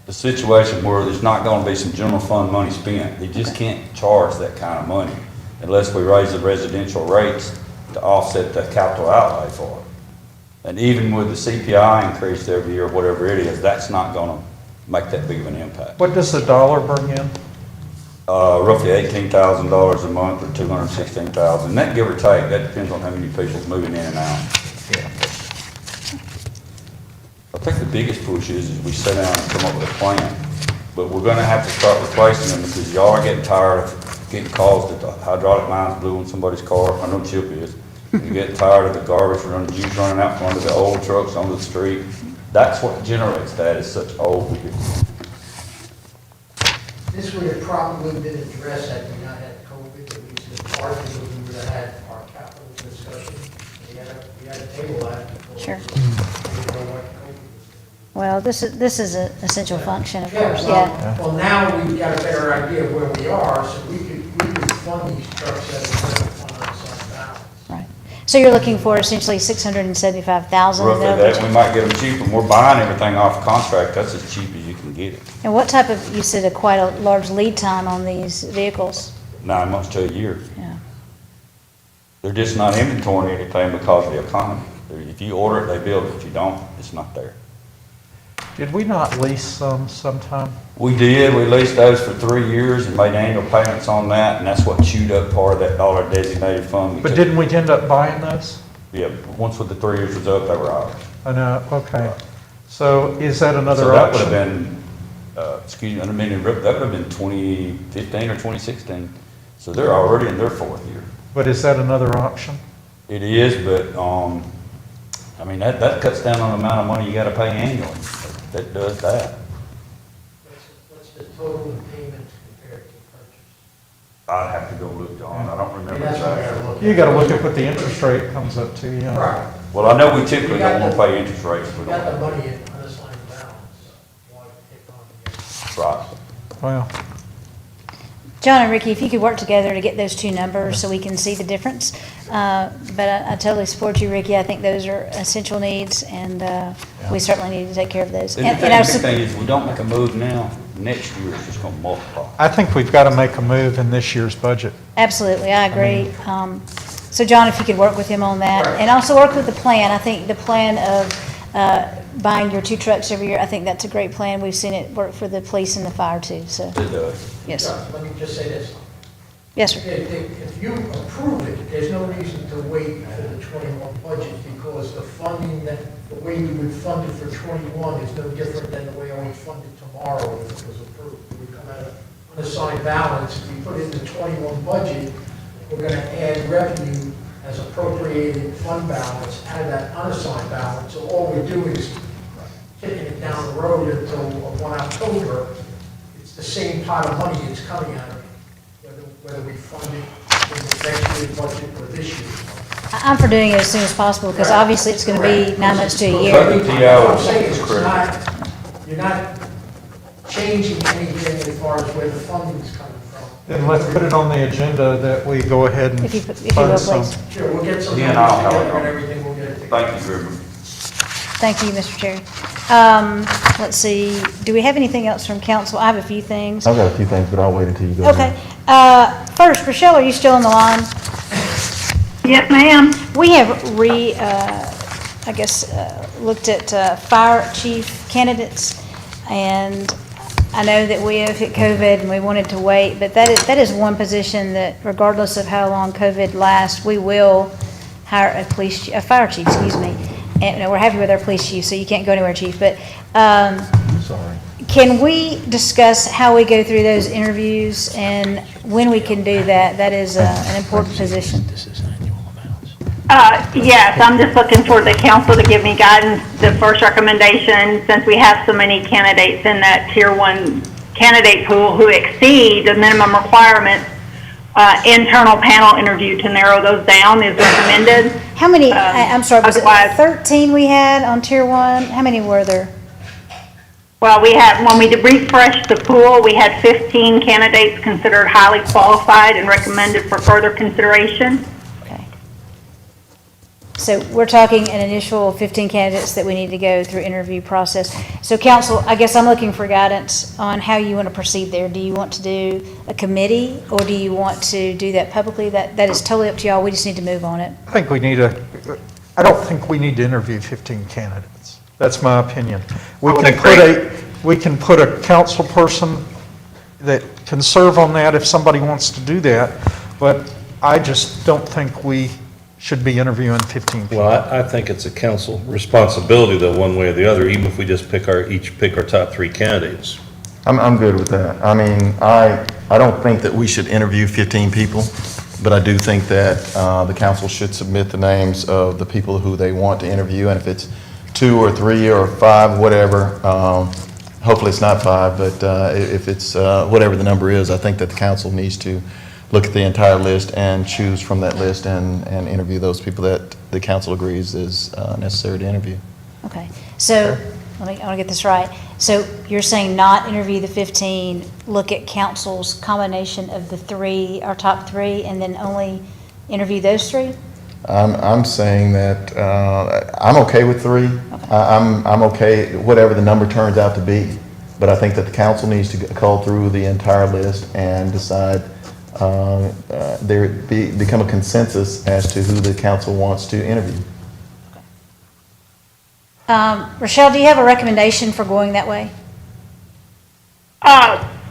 the situation where there's not gonna be some general fund money spent. They just can't charge that kind of money unless we raise the residential rates to offset the capital outlay for it. And even with the CPI increase every year, whatever it is, that's not gonna make that big of an impact. What does the dollar bring in? Roughly $18,000 a month or $216,000. That give or take, that depends on how many people moving in and out. I think the biggest push is we sit down and come up with a plan. But we're gonna have to start replacing them because y'all are getting tired of getting calls that the hydraulic line's blew in somebody's car. I know Chip is. You're getting tired of the garbage juice running out from under the old trucks onto the street. That's what generates that, is such old vehicles. This would have probably been addressed had we not had COVID, at least as part of it, we would have had our capital discussion. We had a table that. Sure. We didn't know what COVID was. Well, this is an essential function, of Yeah, course, yeah. well, now we've got a better idea of where we are, so we could fund these trucks at a fund on some balance. Right. So you're looking for essentially 675,000? Roughly that, we might get them cheaper. We're buying everything off contract, that's as cheap as you can get it. And what type of, you said quite a large lead time on these vehicles? 9 months to a year. Yeah. They're just not inventorying anything because of the economy. If you order it, they build it. If you don't, it's not there. Did we not lease some sometime? We did, we leased those for 3 years and made annual payments on that, and that's what chewed up part of that dollar designated fund. But didn't we end up buying those? Yeah, once with the 3 years was up, they were ours. I know, okay. So is that another So that would option? have been, that would have been 2015 or 2016. So they're already in their 4th year. But is that another option? It is, but, I mean, that cuts down on the amount of money you gotta pay annually. That does that. What's the total in payments compared to purchase? I'd have to go look, John, I don't remember That's what I exactly. gotta look at. You gotta look at what the interest rate comes up to, yeah. Right. Well, I know we typically We got don't wanna the- pay interest rates if we We got the don't. money in unassigned balance, why take on the Right. Well, John and Ricky, if you could work together to get those two numbers so we can see the difference. But I totally support you, Ricky. I think those are essential needs, and we certainly need to take care of those. The And big our thing is, if we don't make a move now, next year it's just gonna multiply. I think we've got to make a move in this year's budget. Absolutely, I agree. So John, if you could work with him on that, and also work with the plan. I think the plan of buying your 2 trucks every year, I think that's a great plan. We've seen it work for the police and the fire too, so. It does. Yes. Let me just say this. Yes, sir. If you approve it, there's no reason to wait for the 21 budget because the funding the way you would fund it for 21 is no different than the way I would fund it tomorrow if it was approved. It would come out of unassigned balance. If you put it in the 21 budget, we're going to add revenue as appropriated fund balance out of that unassigned balance. So all we're doing is kicking it down the road until 1 October. It's the same pot of money it's coming out of, whether we fund it in the next year's budget or this year's budget. I'm for doing it as soon as possible, because obviously it's going to be 9 months to a year. I'm saying you're not changing anything as far as where the funding is coming from. Then let's put it on the agenda that we go ahead and If you will, fund some. please. Sure, we'll get some Yeah, numbers and I'll help together and you. everything, we'll get it together. Thank you, River. Thank you, Mr. Cherry. Let's see, do we have anything else from council? I have a few things. I've got a few things, but I'll wait until you go. Okay. First, Rochelle, are you still on the line? Yes, ma'am. We have looked at fire chief candidates, and I know that we have hit COVID and we wanted to wait, but that is one position that regardless of how long COVID lasts, we will hire a fire chief, excuse me. And we're happy with our police chief, so you can't go anywhere, chief, but, Sorry. can we discuss how we go through those interviews and when we can do that? That is an important position. Yes, I'm just looking for the council to give me guidance. The first recommendation, since we have so many candidates in that tier 1 candidate pool who exceed the minimum requirements, internal panel interview to narrow those down is recommended. How many, I'm sorry, was it otherwise- 13 we had on tier 1? How many were there? Well, we had, when we refreshed the pool, we had 15 candidates considered highly qualified and recommended for further consideration. Okay. So we're talking an initial 15 candidates that we need to go through interview process. So council, I guess I'm looking for guidance on how you want to proceed there. Do you want to do a committee, or do you want to do that publicly? That is totally up to y'all. We just need to move on it. I don't think we need to interview 15 candidates. That's my opinion. We can put a council person that can serve on that if somebody wants to do that, but I just don't think we should be interviewing 15 people. Well, I think it's a council responsibility, though, one way or the other, even if we just pick our top 3 candidates. I'm good with that. I mean, I don't think that we should interview 15 people, but I do think that the council should submit the names of the people who they want to interview, and if it's 2 or 3 or 5, whatever, hopefully it's not 5, but if it's whatever the number is, I think that the council needs to look at the entire list and choose from that list and interview those people that the council agrees is necessary to interview. Okay. So I want to get this right. So you're saying not interview the 15, look at council's combination of the 3, our top 3, and then only interview those 3? I'm saying that I'm okay with 3. Okay. I'm okay, whatever the number turns out to be. But I think that the council needs to call through the entire list and decide, become a consensus as to who the council wants to interview. Rochelle, do you have a recommendation for going that way?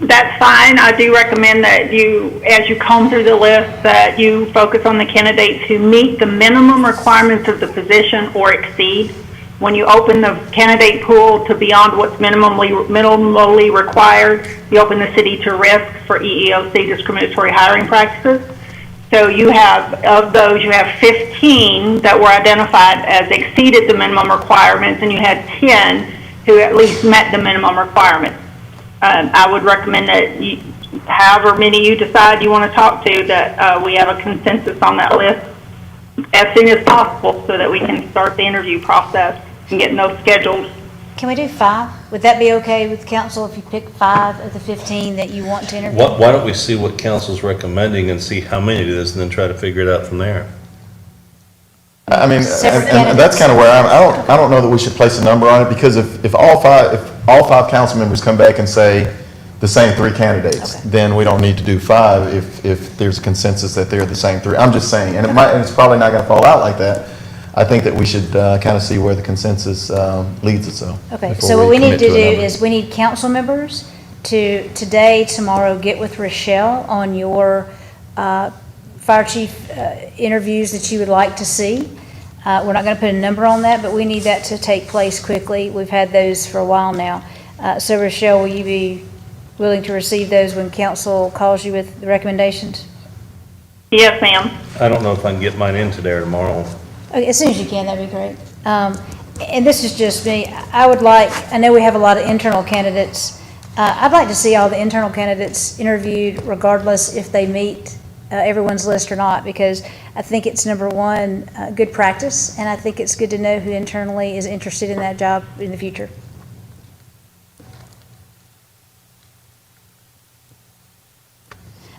That's fine. I do recommend that you, as you comb through the list, that you focus on the candidates who meet the minimum requirements of the position or exceed. When you open the candidate pool to beyond what's minimally required, you open the city to risk for EEOC discriminatory hiring practices. So you have, of those, you have 15 that were identified as exceeded the minimum requirements, and you had 10 who at least met the minimum requirements. I would recommend that however many you decide you want to talk to, that we have a consensus on that list as soon as possible so that we can start the interview process and get those scheduled. Can we do 5? Would that be okay with council if you pick 5 of the 15 that you want to interview? Why don't we see what council's recommending and see how many it is, and then try to figure it out from there? I mean, Separate and that's candidates. kind of where I don't know that we should place a number on it, because if all five council members come back and say the same 3 candidates, then we don't need to do 5 if there's a consensus that they're the same 3. I'm just saying, and it's probably not going to fall out like that. I think that we should kind of see where the consensus leads us, though. Okay, before so what we need commit to do a number. is, we need council members to, today, tomorrow, get with Rochelle on your fire chief interviews that you would like to see. We're not going to put a number on that, but we need that to take place quickly. We've had those for a while now. So Rochelle, will you be willing to receive those when council calls you with the recommendations? Yes, ma'am. I don't know if I can get mine in today or tomorrow. Okay, as soon as you can, that'd be great. And this is just me. I know we have a lot of internal candidates. I'd like to see all the internal candidates interviewed regardless if they meet everyone's list or not, because I think it's, number one, good practice, and I think it's good to know who internally is interested in that job in the future.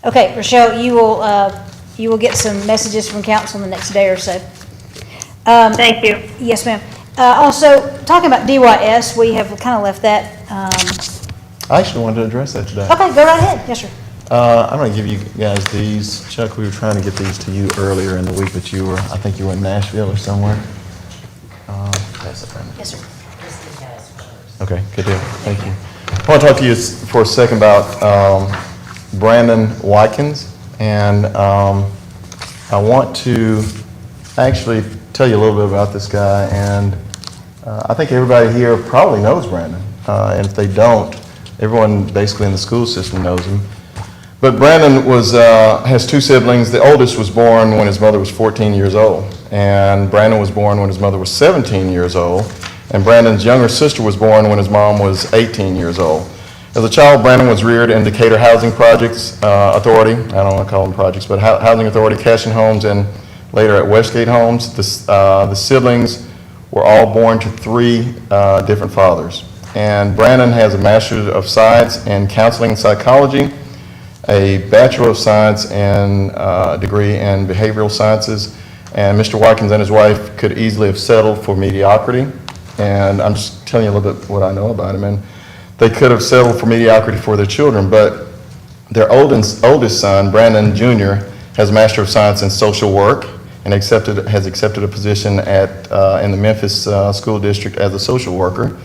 Okay, Rochelle, you will get some messages from council in the next day or so. Thank you. Yes, ma'am. Also, talking about DYS, we have kind of left that. I actually wanted to address that today. Okay, go right ahead. Yes, sir. I'm going to give you guys these. Chuck, we were trying to get these to you earlier in the week, but I think you were in Nashville or somewhere. Pass it, Brandon. Yes, sir. Okay, good deal. Thank you. I want to talk to you for a second about Brandon Watkins, and I want to actually tell you a little bit about this guy, and I think everybody here probably knows Brandon, and if they don't, everyone basically in the school system knows him. But Brandon has 2 siblings. The oldest was born when his mother was 14 years old, and Brandon was born when his mother was 17 years old, and Brandon's younger sister was born when his mom was 18 years old. As a child, Brandon was reared in Decatur Housing Projects Authority. I don't want to call them projects, but Housing Authority, Cashin Homes, and later at Westgate Homes. The siblings were all born to 3 different fathers. And Brandon has a Master of Science in Counseling and Psychology, a Bachelor of Science and degree in Behavioral Sciences. And Mr. Watkins and his wife could easily have settled for mediocrity. And I'm just telling you a little bit what I know about him. And they could have settled for mediocrity for their children, but their oldest son, Brandon Jr., has a Master of Science in Social Work and has accepted a position in the Memphis School District as a social worker.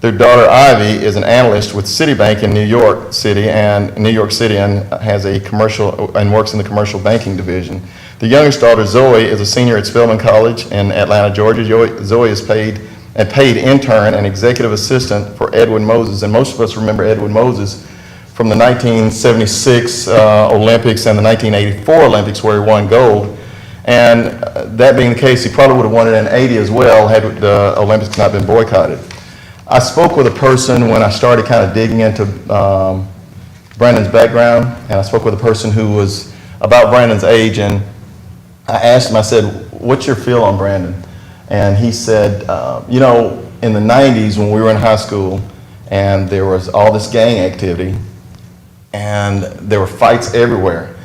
Their daughter Ivy is an analyst with Citibank in New York City and has a commercial and works in the commercial banking division. The youngest daughter Zoe is a senior at Spelman College in Atlanta, Georgia. Zoe is paid intern and executive assistant for Edwin Moses, and most of us remember Edwin Moses from the 1976 Olympics and the 1984 Olympics where he won gold. And that being the case, he probably would have won it in '80 as well had the Olympics not been boycotted. I spoke with a person when I started kind of digging into Brandon's background, and I spoke with a person who was about Brandon's age, and I asked him, I said, what's your feel on Brandon? And he said, in the 90s when we were in high school and there was all this gang activity and there were fights everywhere,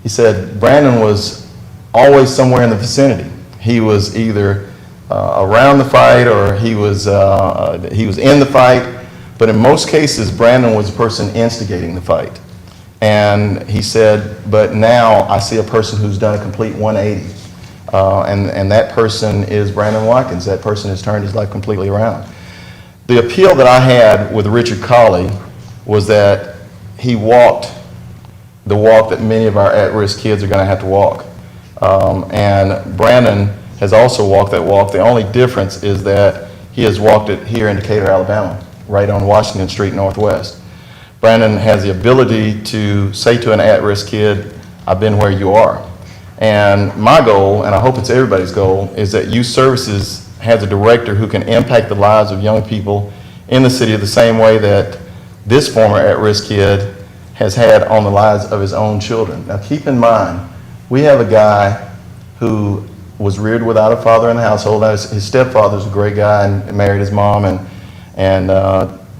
he said Brandon was always somewhere in the vicinity. He was either around the fight or he was in the fight, but in most cases Brandon was the person instigating the fight. And he said, but now I see a person who's done a complete 180. And that person is Brandon Watkins. That person has turned his life completely around. The appeal that I had with Richard Colley was that he walked the walk that many of our at-risk kids are going to have to walk. And Brandon has also walked that walk. The only difference is that he has walked it here in Decatur, Alabama, right on Washington Street Northwest. Brandon has the ability to say to an at-risk kid, I've been where you are. And my goal, and I hope it's everybody's goal, is that Youth Services has a director who can impact the lives of young people in the city the same way that this former at-risk kid has had on the lives of his own children. Now keep in mind, we have a guy who was reared without a father in the household. His stepfather's a great guy and married his mom, and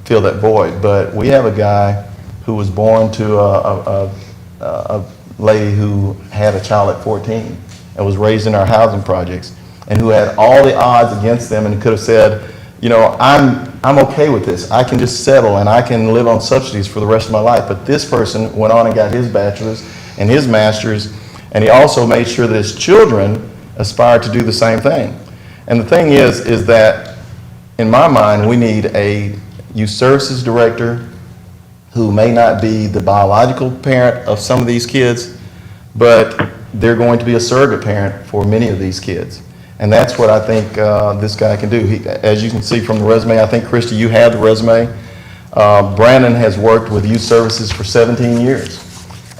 fill that void. But we have a guy who was born to a lady who had a child at 14 and was raised in our housing projects, and who had all the odds against them and could have said, you know, I'm okay with this. I can just settle and I can live on subsidies for the rest of my life. But this person went on and got his bachelor's and his master's, and he also made sure that his children aspired to do the same thing. And the thing is that in my mind, we need a youth services director who may not be the biological parent of some of these kids, but they're going to be a surrogate parent for many of these kids. And that's what I think this guy can do. As you can see from the resume, I think, Christy, you have the resume. Brandon has worked with youth services for 17 years.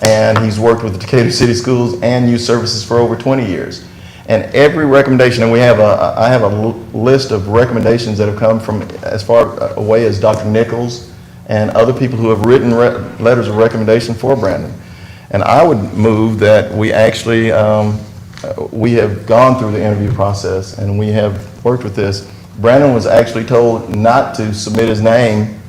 And he's worked with the Decatur City Schools and youth services for over 20 years. And every recommendation, and I have a list of recommendations that have come from as far away as Dr. Nichols and other people who have written letters of recommendation for Brandon. And I would move that we actually, we have gone through the interview process and we have worked with this. Brandon was actually told not to submit his name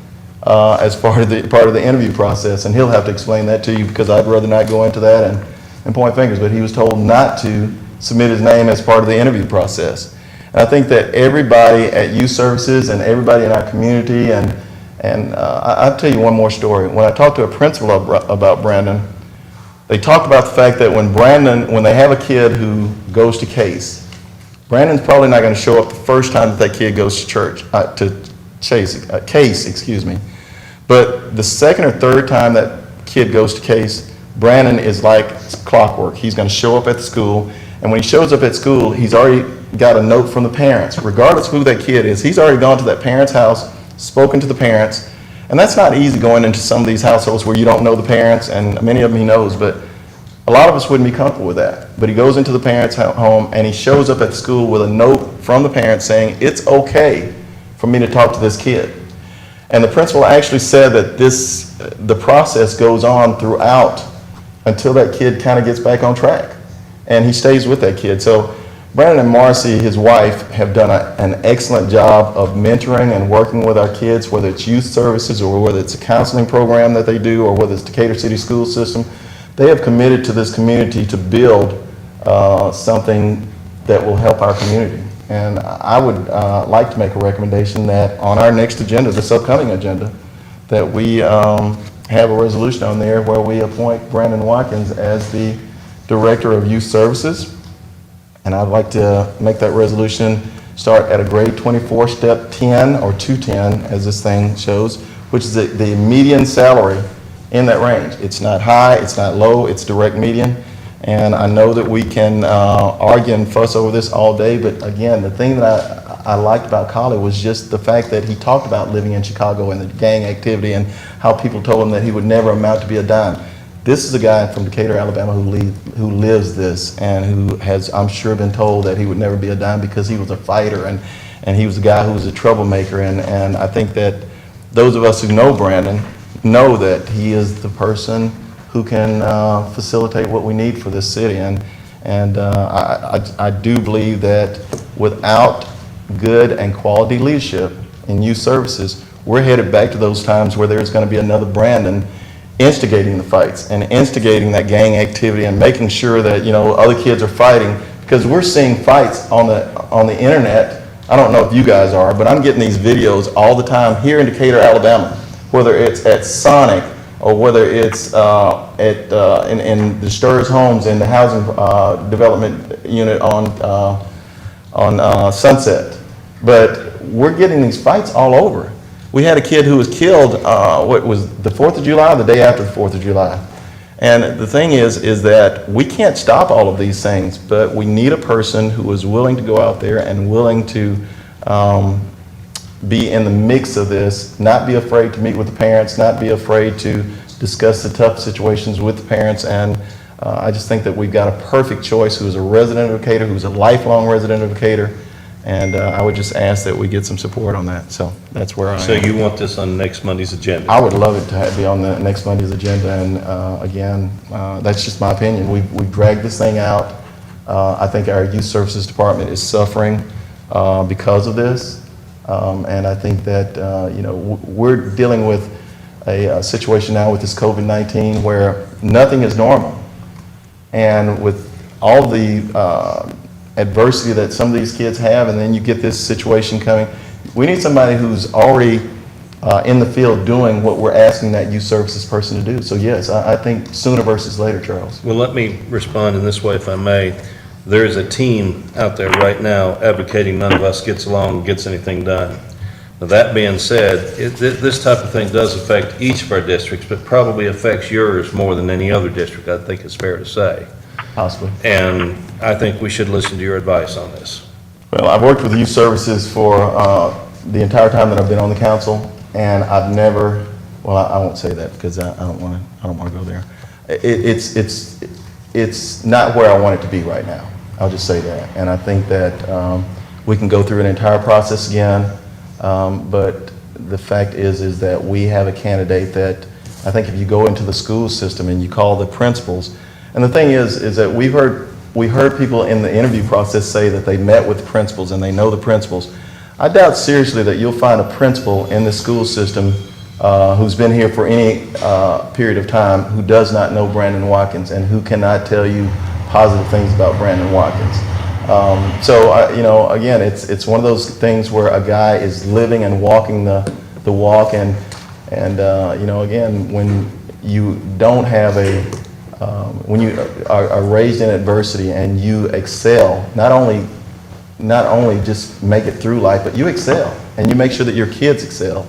as part of the interview process, and he'll have to explain that to you because I'd rather not go into that and point fingers, but he was told not to submit his name as part of the interview process. And I think that everybody at youth services and everybody in our community, and I'll tell you one more story. When I talked to a principal about Brandon, they talked about the fact that when they have a kid who goes to Case, Brandon's probably not going to show up the first time that kid goes to church, Case, excuse me. But the second or third time that kid goes to Case, Brandon is like clockwork. He's going to show up at the school, and when he shows up at school, he's already got a note from the parents. Regardless of who that kid is, he's already gone to that parent's house, spoken to the parents, and that's not easy going into some of these households where you don't know the parents, and many of them he knows, but a lot of us wouldn't be comfortable with that. But he goes into the parents' home, and he shows up at school with a note from the parents saying, it's okay for me to talk to this kid. And the principal actually said that the process goes on throughout until that kid kind of gets back on track. And he stays with that kid. So Brandon and Marcy, his wife, have done an excellent job of mentoring and working with our kids, whether it's youth services or whether it's a counseling program that they do or whether it's Decatur City School System. They have committed to this community to build something that will help our community. And I would like to make a recommendation that on our next agenda, this upcoming agenda, that we have a resolution on there where we appoint Brandon Watkins as the Director of Youth Services. And I'd like to make that resolution start at a grade 24, step 10 or 210, as this thing shows, which is the median salary in that range. It's not high, it's not low, it's direct median. And I know that we can argue and fuss over this all day, but again, the thing that I liked about Collie was just the fact that he talked about living in Chicago and the gang activity and how people told him that he would never amount to be a dime. This is a guy from Decatur, Alabama who lives this and who has, I'm sure, been told that he would never be a dime because he was a fighter and he was a guy who was a troublemaker. And I think that those of us who know Brandon know that he is the person who can facilitate what we need for this city. And I do believe that without good and quality leadership in youth services, we're headed back to those times where there's going to be another Brandon instigating the fights and instigating that gang activity and making sure that, you know, other kids are fighting, because we're seeing fights on the internet. I don't know if you guys are, but I'm getting these videos all the time here in Decatur, Alabama, whether it's at Sonic or whether it's in the Sturz Homes in the housing development unit on Sunset. But we're getting these fights all over. We had a kid who was killed, what was the 4th of July, or the day after the 4th of July. And the thing is that we can't stop all of these things, but we need a person who is willing to go out there and willing to be in the mix of this, not be afraid to meet with the parents, not be afraid to discuss the tough situations with the parents. And I just think that we've got a perfect choice who's a resident of Decatur, who's a lifelong resident of Decatur. And I would just ask that we get some support on that. So that's where I am. So you want this on next Monday's agenda? I would love it to be on the next Monday's agenda. And again, that's just my opinion. We've dragged this thing out. I think our youth services department is suffering because of this. And I think that, we're dealing with a situation now with this COVID-19 where nothing is normal. And with all the adversity that some of these kids have, and then you get this situation coming, we need somebody who's already in the field doing what we're asking that youth services person to do. So yes, I think sooner versus later, Charles. Well, let me respond in this way, if I may. There is a team out there right now advocating none of us gets along and gets anything done. Now, that being said, this type of thing does affect each of our districts, but probably affects yours more than any other district, I think it's fair to say. Possibly. And I think we should listen to your advice on this. Well, I've worked with youth services for the entire time that I've been on the council, and I've never, well, I won't say that because I don't want to go there. It's not where I want it to be right now. I'll just say that. And I think that we can go through an entire process again, but the fact is that we have a candidate that I think if you go into the school system and you call the principals, and the thing is that we heard people in the interview process say that they met with the principals and they know the principals. I doubt seriously that you'll find a principal in the school system who's been here for any period of time who does not know Brandon Watkins and who cannot tell you positive things about Brandon Watkins. Again, it's one of those things where a guy is living and walking the walk, and again, when you don't have when you are raised in adversity and you excel, not only just make it through life, but you excel and you make sure that your kids excel.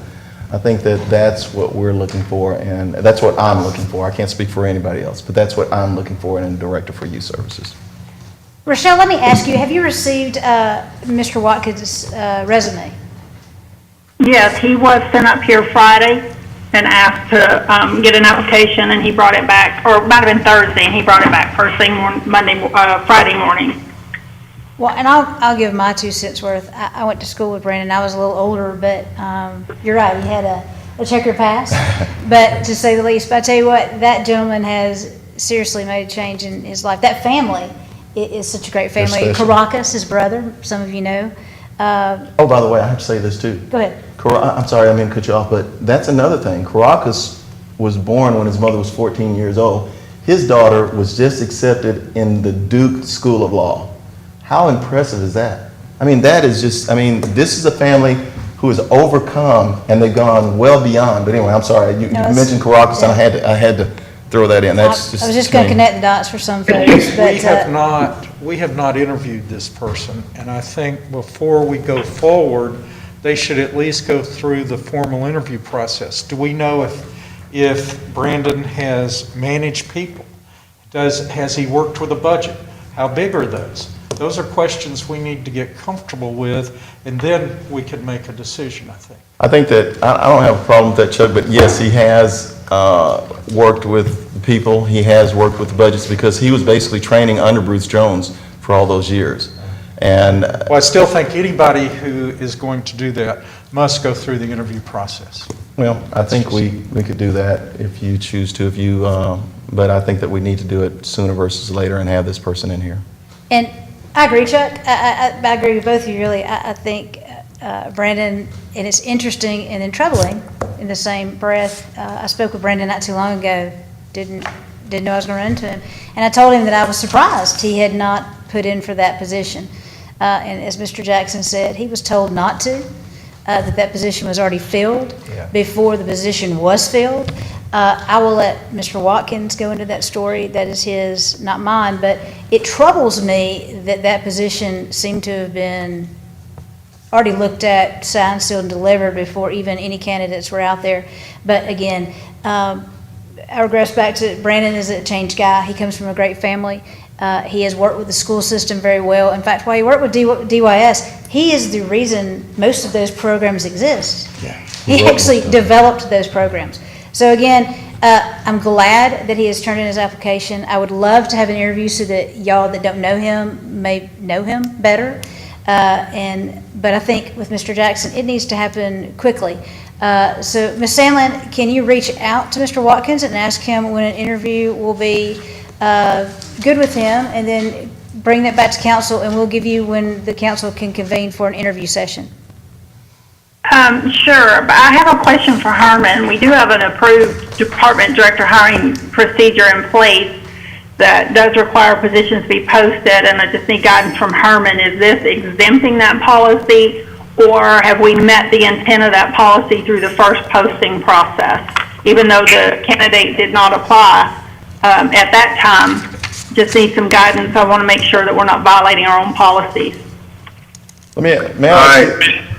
I think that that's what we're looking for, and that's what I'm looking for. I can't speak for anybody else, but that's what I'm looking for in a director for youth services. Rochelle, let me ask you, have you received Mr. Watkins' resume? Yes, he was sent up here Friday and asked to get an application, and he brought it back, or it might have been Thursday, and he brought it back first thing Friday morning. Well, and I'll give my 2 cents worth. I went to school with Brandon. I was a little older, but you're right. He had a checker pass, but to say the least. But I tell you what, that gentleman has seriously made a change in his life. That family is such a great family. Caracas, his brother, some of you know. Oh, by the way, I have to say this too. Go ahead. I'm sorry, I didn't mean to cut you off, but that's another thing. Caracas was born when his mother was 14 years old. His daughter was just accepted in the Duke School of Law. How impressive is that? I mean, that is just, this is a family who has overcome, and they've gone well beyond. But anyway, I'm sorry, you mentioned Caracas, and I had to throw that in. That's just. I was just going to connect the dots for some folks. But, we have not interviewed this person, and I think before we go forward, they should at least go through the formal interview process. Do we know if Brandon has managed people? Has he worked with a budget? How big are those? Those are questions we need to get comfortable with, and then we can make a decision, I think. I think that, I don't have a problem with that, Chuck, but yes, he has worked with people. He has worked with budgets because he was basically training under Bruce Jones for all those years. And well, I still think anybody who is going to do that must go through the interview process. Well, I think we could do that if you choose to, but I think that we need to do it sooner versus later and have this person in here. And I agree, Chuck. I agree with both of you, really. I think Brandon, and it's interesting and then troubling in the same breath. I spoke with Brandon not too long ago, didn't know I was going to run into him. And I told him that I was surprised he had not put in for that position. And as Mr. Jackson said, he was told not to, that position was already filled before the position was filled. I will let Mr. Watkins go into that story. That is his, not mine, but it troubles me that position seemed to have been already looked at, signed, sealed, and delivered before even any candidates were out there. But again, I regress back to Brandon is a changed guy. He comes from a great family. He has worked with the school system very well. In fact, while he worked with DYS, he is the reason most of those programs exist. He actually developed those programs. So again, I'm glad that he has turned in his application. I would love to have an interview so that y'all that don't know him may know him better. But I think with Mr. Jackson, it needs to happen quickly. So Ms. Sandlin, can you reach out to Mr. Watkins and ask him when an interview will be good with him, and then bring that back to council, and we'll give you when the council can convene for an interview session. Sure, but I have a question for Herman. We do have an approved department director hiring procedure in place that does require positions to be posted, and I just need guidance from Herman. Is this exempting that policy, or have we met the intent of that policy through the first posting process? Even though the candidate did not apply at that time, just need some guidance. I want to make sure that we're not violating our own policies. May I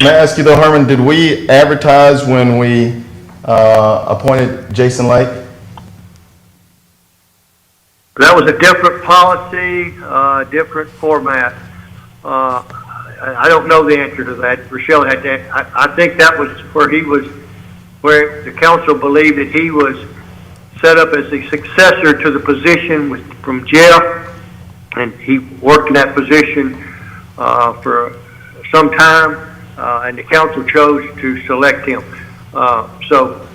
ask you though, Herman, did we advertise when we appointed Jason Lake? That was a different policy, different format. I don't know the answer to that. Rochelle had to. I think that was where the council believed that he was set up as the successor to the position from Jeff, and he worked in that position for some time, and the council chose to select him. So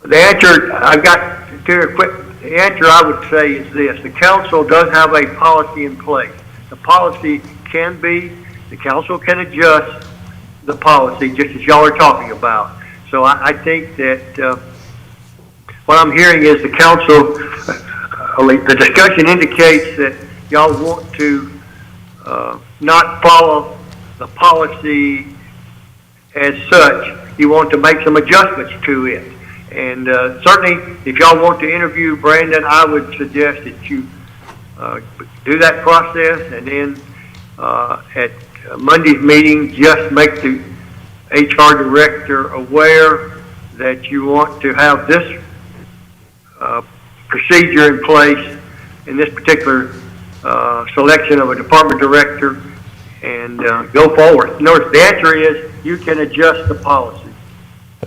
the answer I've got to quick. The answer I would say is this: the council does have a policy in place. The policy can be, the council can adjust the policy just as y'all are talking about. So I think that what I'm hearing is the council, the discussion indicates that y'all want to not follow the policy as such. You want to make some adjustments to it. And certainly, if y'all want to interview Brandon, I would suggest that you do that process, and then at Monday's meeting, just make the HR director aware that you want to have this procedure in place in this particular selection of a department director, and go forward. In other words, the answer is you can adjust the policy.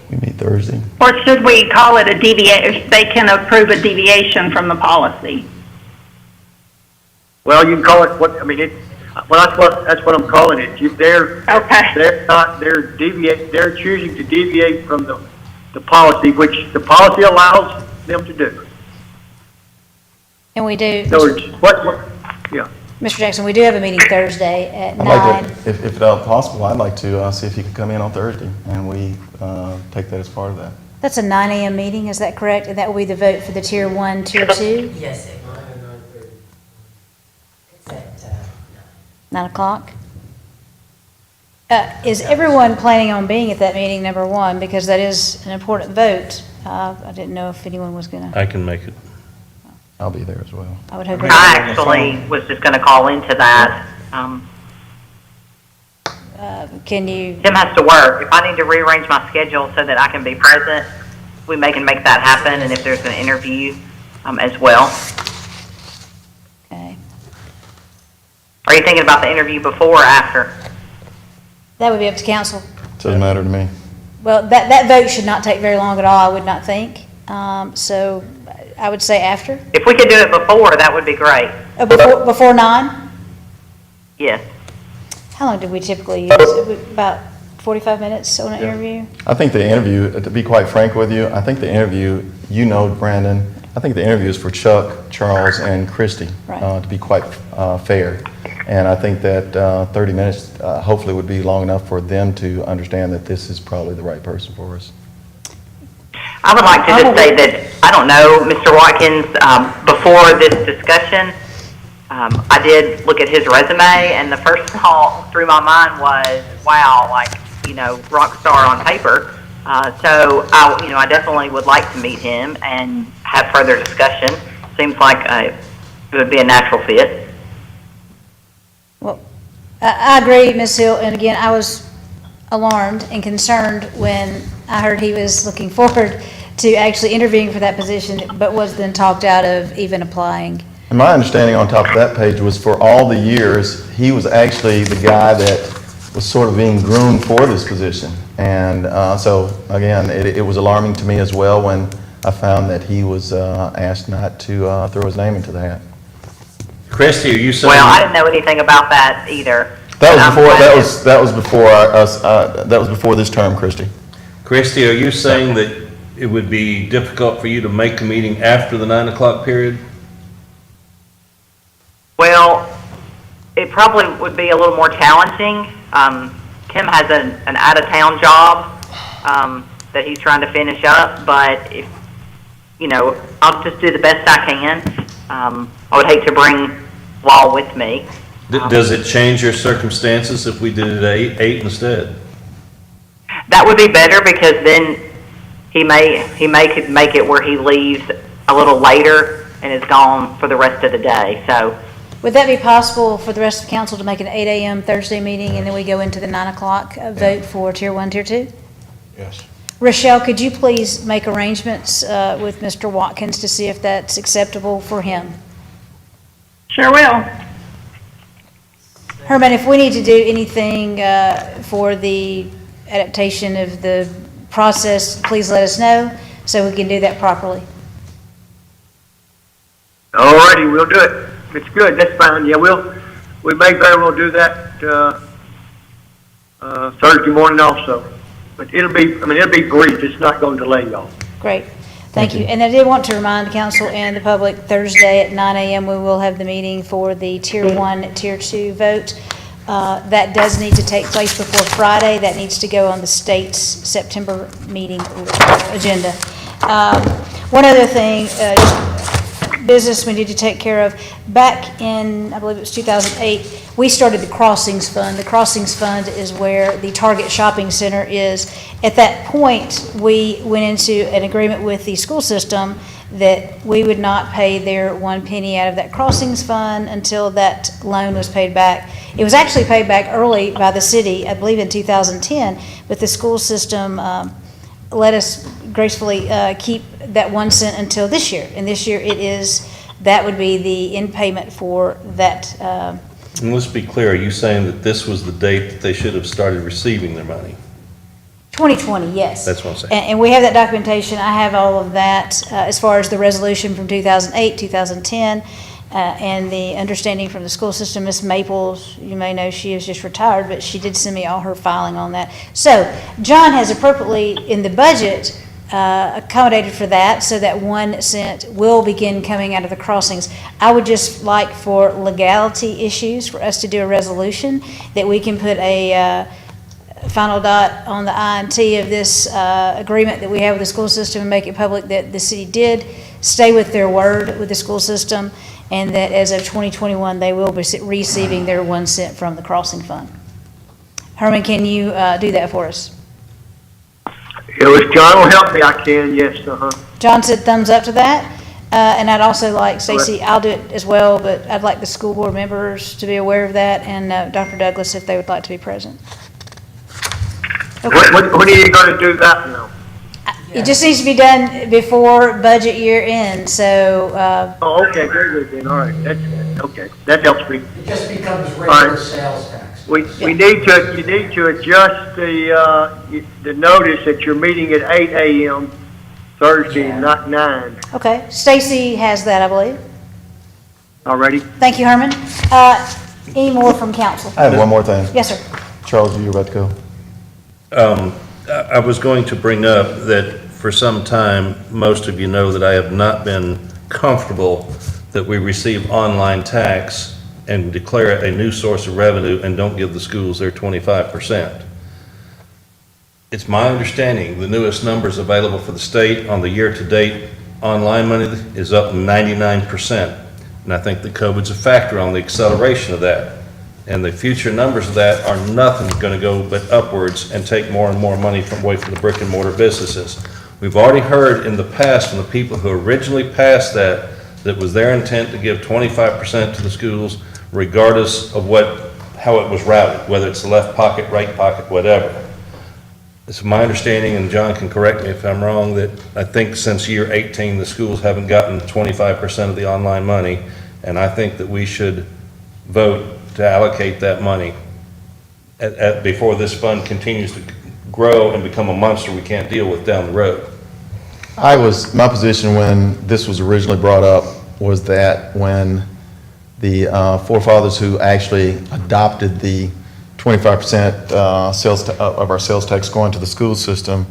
We meet Thursday. Or should we call it a deviation? They can approve a deviation from the policy. Well, you can call it what I mean. That's what I'm calling it. They're choosing to deviate from the policy, which the policy allows them to do. And we do. In other words, yeah. Mr. Jackson, we do have a meeting Thursday at 9. I'd like to, if at all possible, I'd like to see if you could come in on Thursday, and we take that as part of that. That's a 9 a.m. meeting, is that correct? And that will be the vote for the Tier 1, Tier 2? Yes, it will. It's at 9 o'clock? Is everyone planning on being at that meeting, number one? Because that is an important vote. I didn't know if anyone was going to. I can make it. I'll be there as well. I would hope. I actually was just going to call into that. Can you? Tim has to work. If I need to rearrange my schedule so that I can be present, we can make that happen, and if there's an interview as well. Okay. Are you thinking about the interview before or after? That would be up to council. Doesn't matter to me. Well, that vote should not take very long at all, I would not think. So I would say after. If we could do it before, that would be great. Before 9? Yes. How long do we typically use? About 45 minutes on an interview? I think the interview, to be quite frank with you, I think the interview, Brandon, I think the interview is for Chuck, Charles, and Christy, to be quite fair. And I think that 30 minutes hopefully would be long enough for them to understand that this is probably the right person for us. I would like to just say that, I don't know, Mr. Watkins, before this discussion, I did look at his resume, and the first thought through my mind was, wow, rock star on paper. So I definitely would like to meet him and have further discussion. Seems like it would be a natural fit. Well, I agree, Ms. Hill, and again, I was alarmed and concerned when I heard he was looking forward to actually interviewing for that position, but was then talked out of even applying. And my understanding on top of that page was for all the years, he was actually the guy that was sort of being groomed for this position. And so, again, it was alarming to me as well when I found that he was asked not to throw his name into the hat. Christy, are you saying? Well, I didn't know anything about that either. That was before this term, Christy. Christy, are you saying that it would be difficult for you to make a meeting after the 9 o'clock period? Well, it probably would be a little more challenging. Tim has an out-of-town job that he's trying to finish up, but if, I'll just do the best I can. I would hate to bring law with me. Does it change your circumstances if we did it at 8 instead? That would be better because then he could make it where he leaves a little later and is gone for the rest of the day. So, Would that be possible for the rest of the council to make an 8 a.m. Thursday meeting and then we go into the 9 o'clock vote for Tier 1, Tier 2? Yes. Rochelle, could you please make arrangements with Mr. Watkins to see if that's acceptable for him? Sure will. Herman, if we need to do anything for the adaptation of the process, please let us know so we can do that properly. All righty, we'll do it. It's good, that's fine. Yeah, we may very well do that Thursday morning also. But it'll be brief. It's not going to delay y'all. Great. Thank you. And I did want to remind the council and the public, Thursday at 9 a.m. we will have the meeting for the Tier 1, Tier 2 vote. That does need to take place before Friday. That needs to go on the state's September meeting agenda. One other thing, business we need to take care of. Back in, I believe it was 2008, we started the Crossings Fund. The Crossings Fund is where the Target Shopping Center is. At that point, we went into an agreement with the school system that we would not pay their 1 penny out of that Crossings Fund until that loan was paid back. It was actually paid back early by the city, I believe in 2010, but the school system let us gracefully keep that 1 cent until this year. And this year that would be the in payment for that. And let's be clear, are you saying that this was the date that they should have started receiving their money? 2020, yes. That's what I'm saying. And we have that documentation. I have all of that as far as the resolution from 2008, 2010, and the understanding from the school system. Ms. Maples, you may know she is just retired, but she did send me all her filing on that. So John has appropriately in the budget accommodated for that, so that 1 cent will begin coming out of the crossings. I would just like, for legality issues, for us to do a resolution that we can put a final dot on the I and T of this agreement that we have with the school system and make it public that the city did stay with their word with the school system, and that as of 2021 they will be receiving their 1 cent from the crossing fund. Herman, can you do that for us? If John will help me, I can, yes, John said thumbs up to that. And I'd also like, Stacy, I'll do it as well, but I'd like the school board members to be aware of that, and Dr. Douglas, if they would like to be present. Okay. When are you going to do that now? It just needs to be done before budget year end, so. Oh, okay, very good then, all right, that's good, okay, that helps me. It just becomes All regular right. sales tax. You need to adjust the notice that you're meeting at 8 a.m. Thursday, not 9. Okay, Stacy has that, I believe. All righty. Thank you, Herman. Any more from council? I have one more thing. Yes, sir. Charles, you were about to go. I was going to bring up that for some time, most of you know that I have not been comfortable that we receive online tax and declare it a new source of revenue and don't give the schools their 25%. It's my understanding the newest numbers available for the state on the year-to-date online money is up 99%. And I think that COVID's a factor on the acceleration of that. And the future numbers of that are nothing going to go but upwards and take more and more money away from the brick and mortar businesses. We've already heard in the past from the people who originally passed that was their intent to give 25% to the schools regardless of how it was routed, whether it's the left pocket, right pocket, whatever. It's my understanding, and John can correct me if I'm wrong, that I think since year 18 the schools haven't gotten 25% of the online money, and I think that we should vote to allocate that money before this fund continues to grow and become a monster we can't deal with down the road. My position when this was originally brought up was that when the forefathers who actually adopted the 25% of our sales tax going to the school system,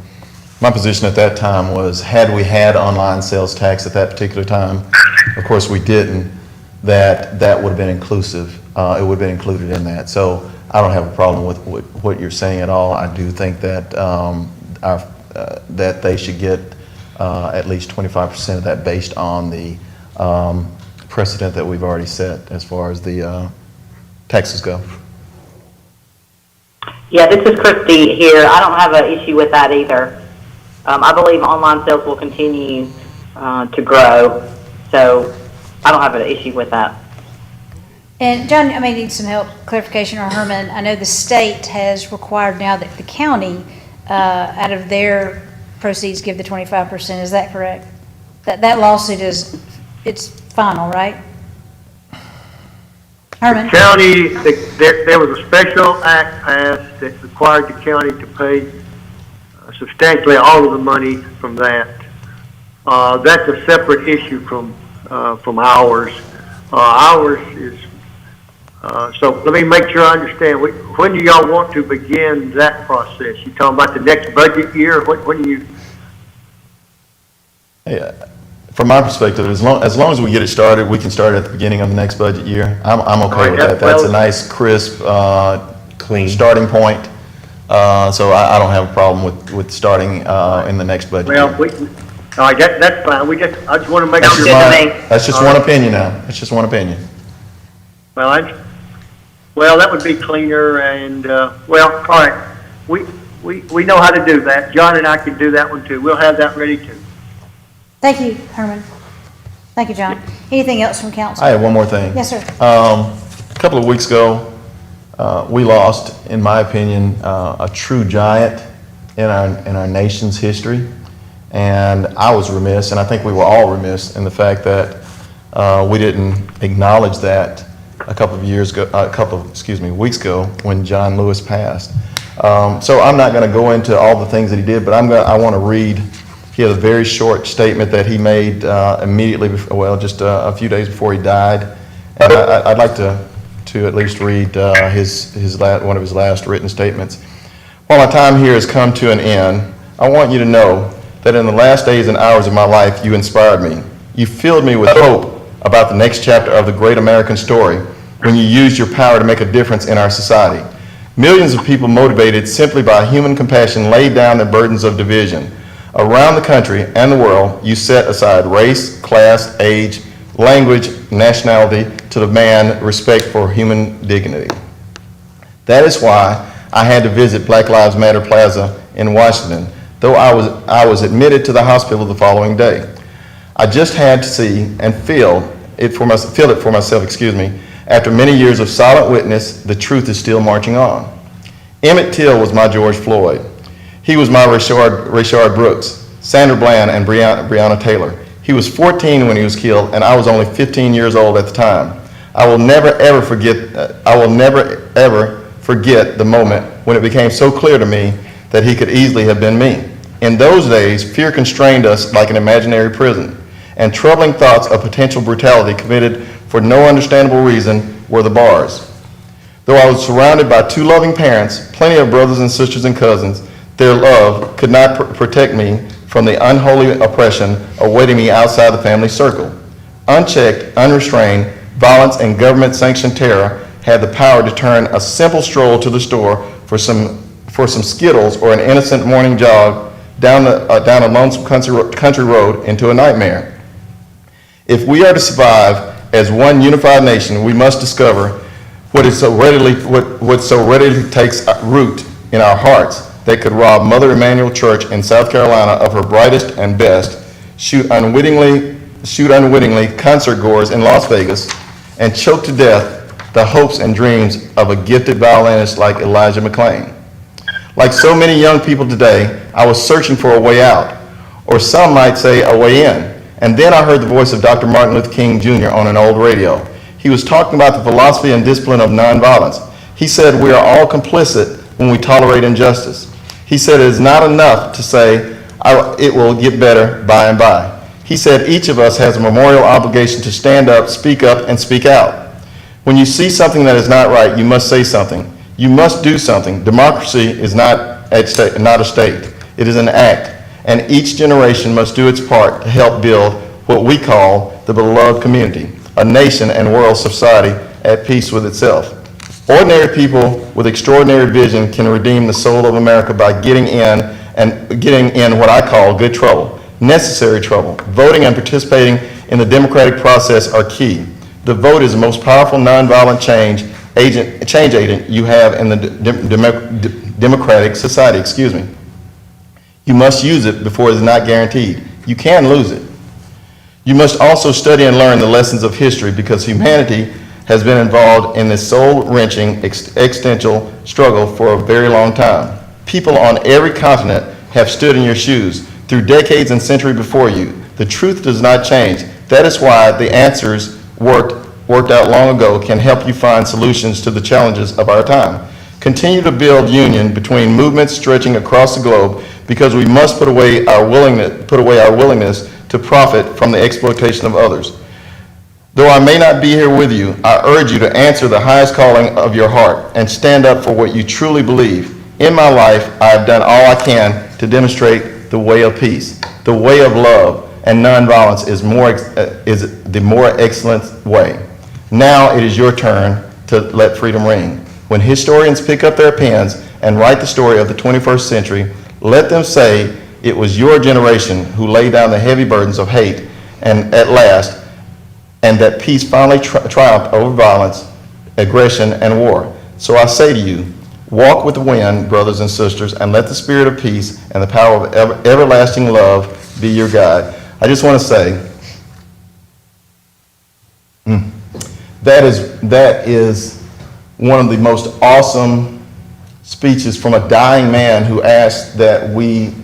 my position at that time was, had we had online sales tax at that particular time, of course we didn't, that would have been inclusive. It would have been included in that. So I don't have a problem with what you're saying at all. I do think that that they should get at least 25% of that based on the precedent that we've already set as far as the taxes go. Yeah, this is Christy here. I don't have an issue with that either. I believe online sales will continue to grow, so I don't have an issue with that. And John, I may need some help, clarification, or Herman. I know the state has required now that the county, out of their proceeds, give the 25%. Is that correct? That lawsuit it's final, right? Herman? The county, there was a special act passed that required the county to pay substantially all of the money from that. That's a separate issue from ours. Ours is, so let me make sure I understand. When do y'all want to begin that process? You talking about the next budget year? When do you? Yeah. From my perspective, as long as we get it started, we can start at the beginning of the next budget year. I'm okay with that. That's a nice, crisp, clean starting point. So I don't have a problem with starting in the next budget year. All right, that's fine. I just want to make sure. That's just one opinion now. That's just one opinion. Well, that would be cleaner and, all right. We know how to do that. John and I can do that one too. We'll have that ready too. Thank you, Herman. Thank you, John. Anything else from council? I have one more thing. Yes, sir. A couple of weeks ago, we lost, in my opinion, a true giant in our nation's history. And I was remiss, and I think we were all remiss in the fact that we didn't acknowledge that a couple of weeks ago when John Lewis passed. So I'm not going to go into all the things that he did, but I want to read. He had a very short statement that he made immediately before, just a few days before he died. And I'd like to at least read one of his last written statements. While my time here has come to an end, I want you to know that in the last days and hours of my life, you inspired me. You filled me with hope about the next chapter of the great American story when you used your power to make a difference in our society. Millions of people motivated simply by human compassion laid down the burdens of division. Around the country and the world, you set aside race, class, age, language, nationality to demand respect for human dignity. That is why I had to visit Black Lives Matter Plaza in Washington, though I was admitted to the hospital the following day. I just had to see and feel it for myself, After many years of silent witness, the truth is still marching on. Emmett Till was my George Floyd. He was my Rayshard Brooks, Sandra Bland, and Breonna Taylor. He was 14 when he was killed, and I was only 15 years old at the time. I will never ever forget the moment when it became so clear to me that he could easily have been me. In those days, fear constrained us like an imaginary prison, and troubling thoughts of potential brutality committed for no understandable reason were the bars. Though I was surrounded by two loving parents, plenty of brothers and sisters and cousins, their love could not protect me from the unholy oppression awaiting me outside the family circle. Unchecked, unrestrained, violence and government-sanctioned terror had the power to turn a simple stroll to the store for some Skittles or an innocent morning jog down a lonesome country road into a nightmare. If we are to survive as one unified nation, we must discover what so readily takes root in our hearts that could rob Mother Emanuel Church in South Carolina of her brightest and best, shoot unwittingly concert goers in Las Vegas, and choke to death the hopes and dreams of a gifted violinist like Elijah McClain. Like so many young people today, I was searching for a way out, or some might say a way in. And then I heard the voice of Dr. Martin Luther King Jr. on an old radio. He was talking about the philosophy and discipline of nonviolence. He said we are all complicit when we tolerate injustice. He said it is not enough to say it will get better by and by. He said each of us has a memorial obligation to stand up, and speak out. When you see something that is not right, you must say something. You must do something. Democracy is not a state. It is an act. And each generation must do its part to help build what we call the beloved community, a nation and world society at peace with itself. Ordinary people with extraordinary vision can redeem the soul of America by getting in what I call good trouble, necessary trouble. Voting and participating in the democratic process are key. The vote is the most powerful nonviolent change agent you have in the democratic society. Excuse me. You must use it before it is not guaranteed. You can lose it. You must also study and learn the lessons of history because humanity has been involved in this soul-wrenching existential struggle for a very long time. People on every continent have stood in your shoes through decades and centuries before you. The truth does not change. That is why the answers worked out long ago can help you find solutions to the challenges of our time. Continue to build union between movements stretching across the globe because we must put away our willingness to profit from the exploitation of others. Though I may not be here with you, I urge you to answer the highest calling of your heart and stand up for what you truly believe. In my life, I have done all I can to demonstrate the way of peace, the way of love, and nonviolence is the more excellent way. Now it is your turn to let freedom ring. When historians pick up their pens and write the story of the 21st century, let them say it was your generation who laid down the heavy burdens of hate and at last, and that peace finally triumphed over violence, aggression, and war. So I say to you, walk with the wind, brothers and sisters, and let the spirit of peace and the power of everlasting love be your guide. I just want to say, that is one of the most awesome speeches from a dying man who asked that we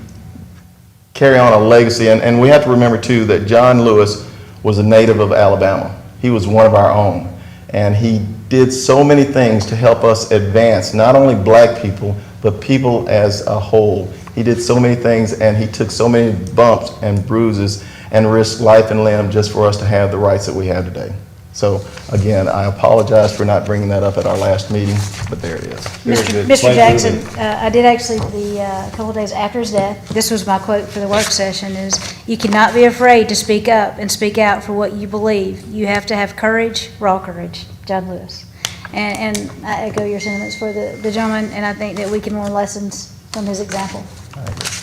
carry on a legacy. And we have to remember, too, that John Lewis was a native of Alabama. He was one of our own. And he did so many things to help us advance, not only black people, but people as a whole. He did so many things, and he took so many bumps and bruises and risked life and limb just for us to have the rights that we have today. So, again, I apologize for not bringing that up at our last meeting, but there it is. Mr. Jackson, I did actually, a couple of days after his death, this was my quote for the work session, is, "You cannot be afraid to speak up and speak out for what you believe. You have to have courage, raw courage." John Lewis. And I echo your sentiments for the gentleman, and I think that we can learn lessons from his example.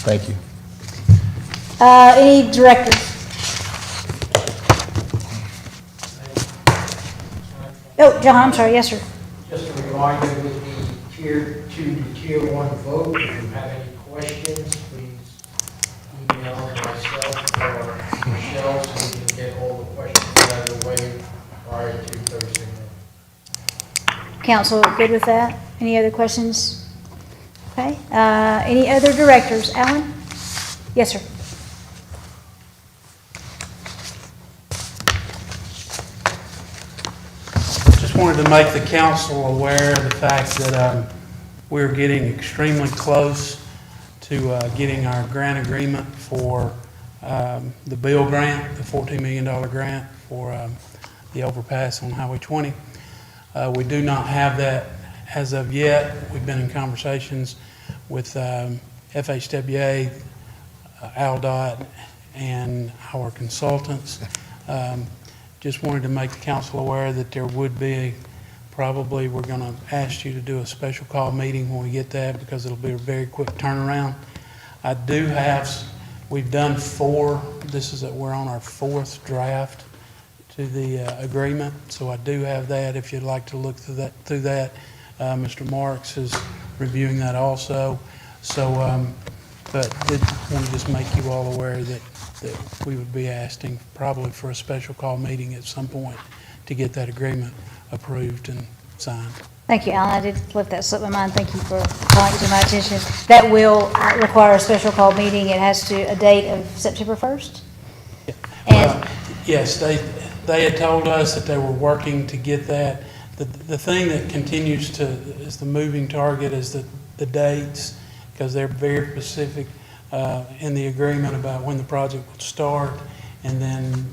Thank you. Any directors? Oh, John, I'm sorry, yes, sir. Just a reminder with the Tier 2 to Tier 1 vote, if you have any questions, please email myself or Michelle so we can get all the questions out of the way prior to Thursday night. Council, good with that? Any other questions? Okay. Any other directors? Alan? Yes, sir. Just wanted to make the council aware of the fact that we're getting extremely close to getting our grant agreement for the bill grant, the $14 million grant for the overpass on Highway 20. We do not have that as of yet. We've been in conversations with FHWA, ALDOT, and our consultants. Just wanted to make the council aware that there would be, probably we're going to ask you to do a special call meeting when we get that because it'll be a very quick turnaround. I do have, we've done four, we're on our fourth draft to the agreement, so I do have that if you'd like to look through that. Mr. Marks is reviewing that also. So, but did want to just make you all aware that we would be asking probably for a special call meeting at some point to get that agreement approved and signed. Thank you, Alan. I did let that slip my mind. Thank you for calling it to my attention. That will require a special call meeting. It has to, a date of September 1st? And yes, they had told us that they were working to get that. The thing that continues to, is the moving target is the dates, because they're very specific in the agreement about when the project will start, and then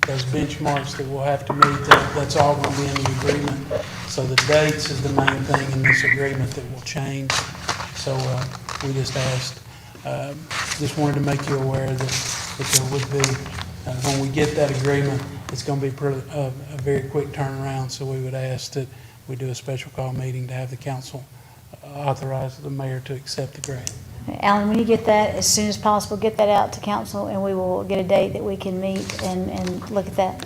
those benchmarks that we'll have to meet, that's all going to be in the agreement. So the dates is the main thing in this agreement that will change. So we just asked, just wanted to make you aware that there would be, when we get that agreement, it's going to be a very quick turnaround. So we would ask that we do a special call meeting to have the council authorize the mayor to accept the grant. Alan, when you get that, as soon as possible, get that out to council, and we will get a date that we can meet and look at that.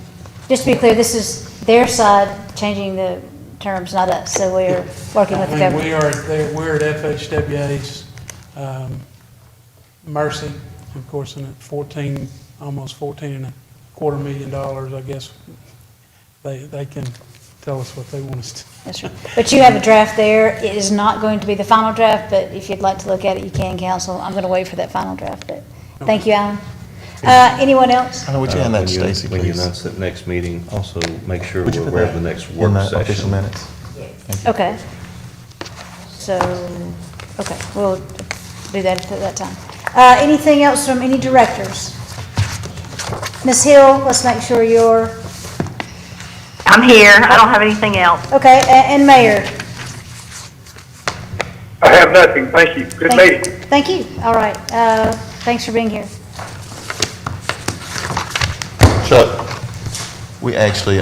Just to be clear, this is their side changing the terms, not us, so we're working with the I mean, government. we're at FHWA's mercy, of course, and at almost $14.25 million, I guess, they can tell us what they want us to. That's right. But you have a draft there. It is not going to be the final draft, but if you'd like to look at it, you can, council. I'm going to wait for that final draft, but thank you, Alan. Anyone else? I know what you had that, Stacy, When you please. announce that next meeting, also make sure Would you we're put aware of that the next in work the session. official minutes? Okay. So, okay, we'll do that at that time. Anything else from any directors? Ms. Hill, let's make sure you're, I'm here. I don't have anything else. okay, and Mayor? I have nothing, thank you. Good meeting. Thank you. All right. Thanks for being here. Chuck, we actually,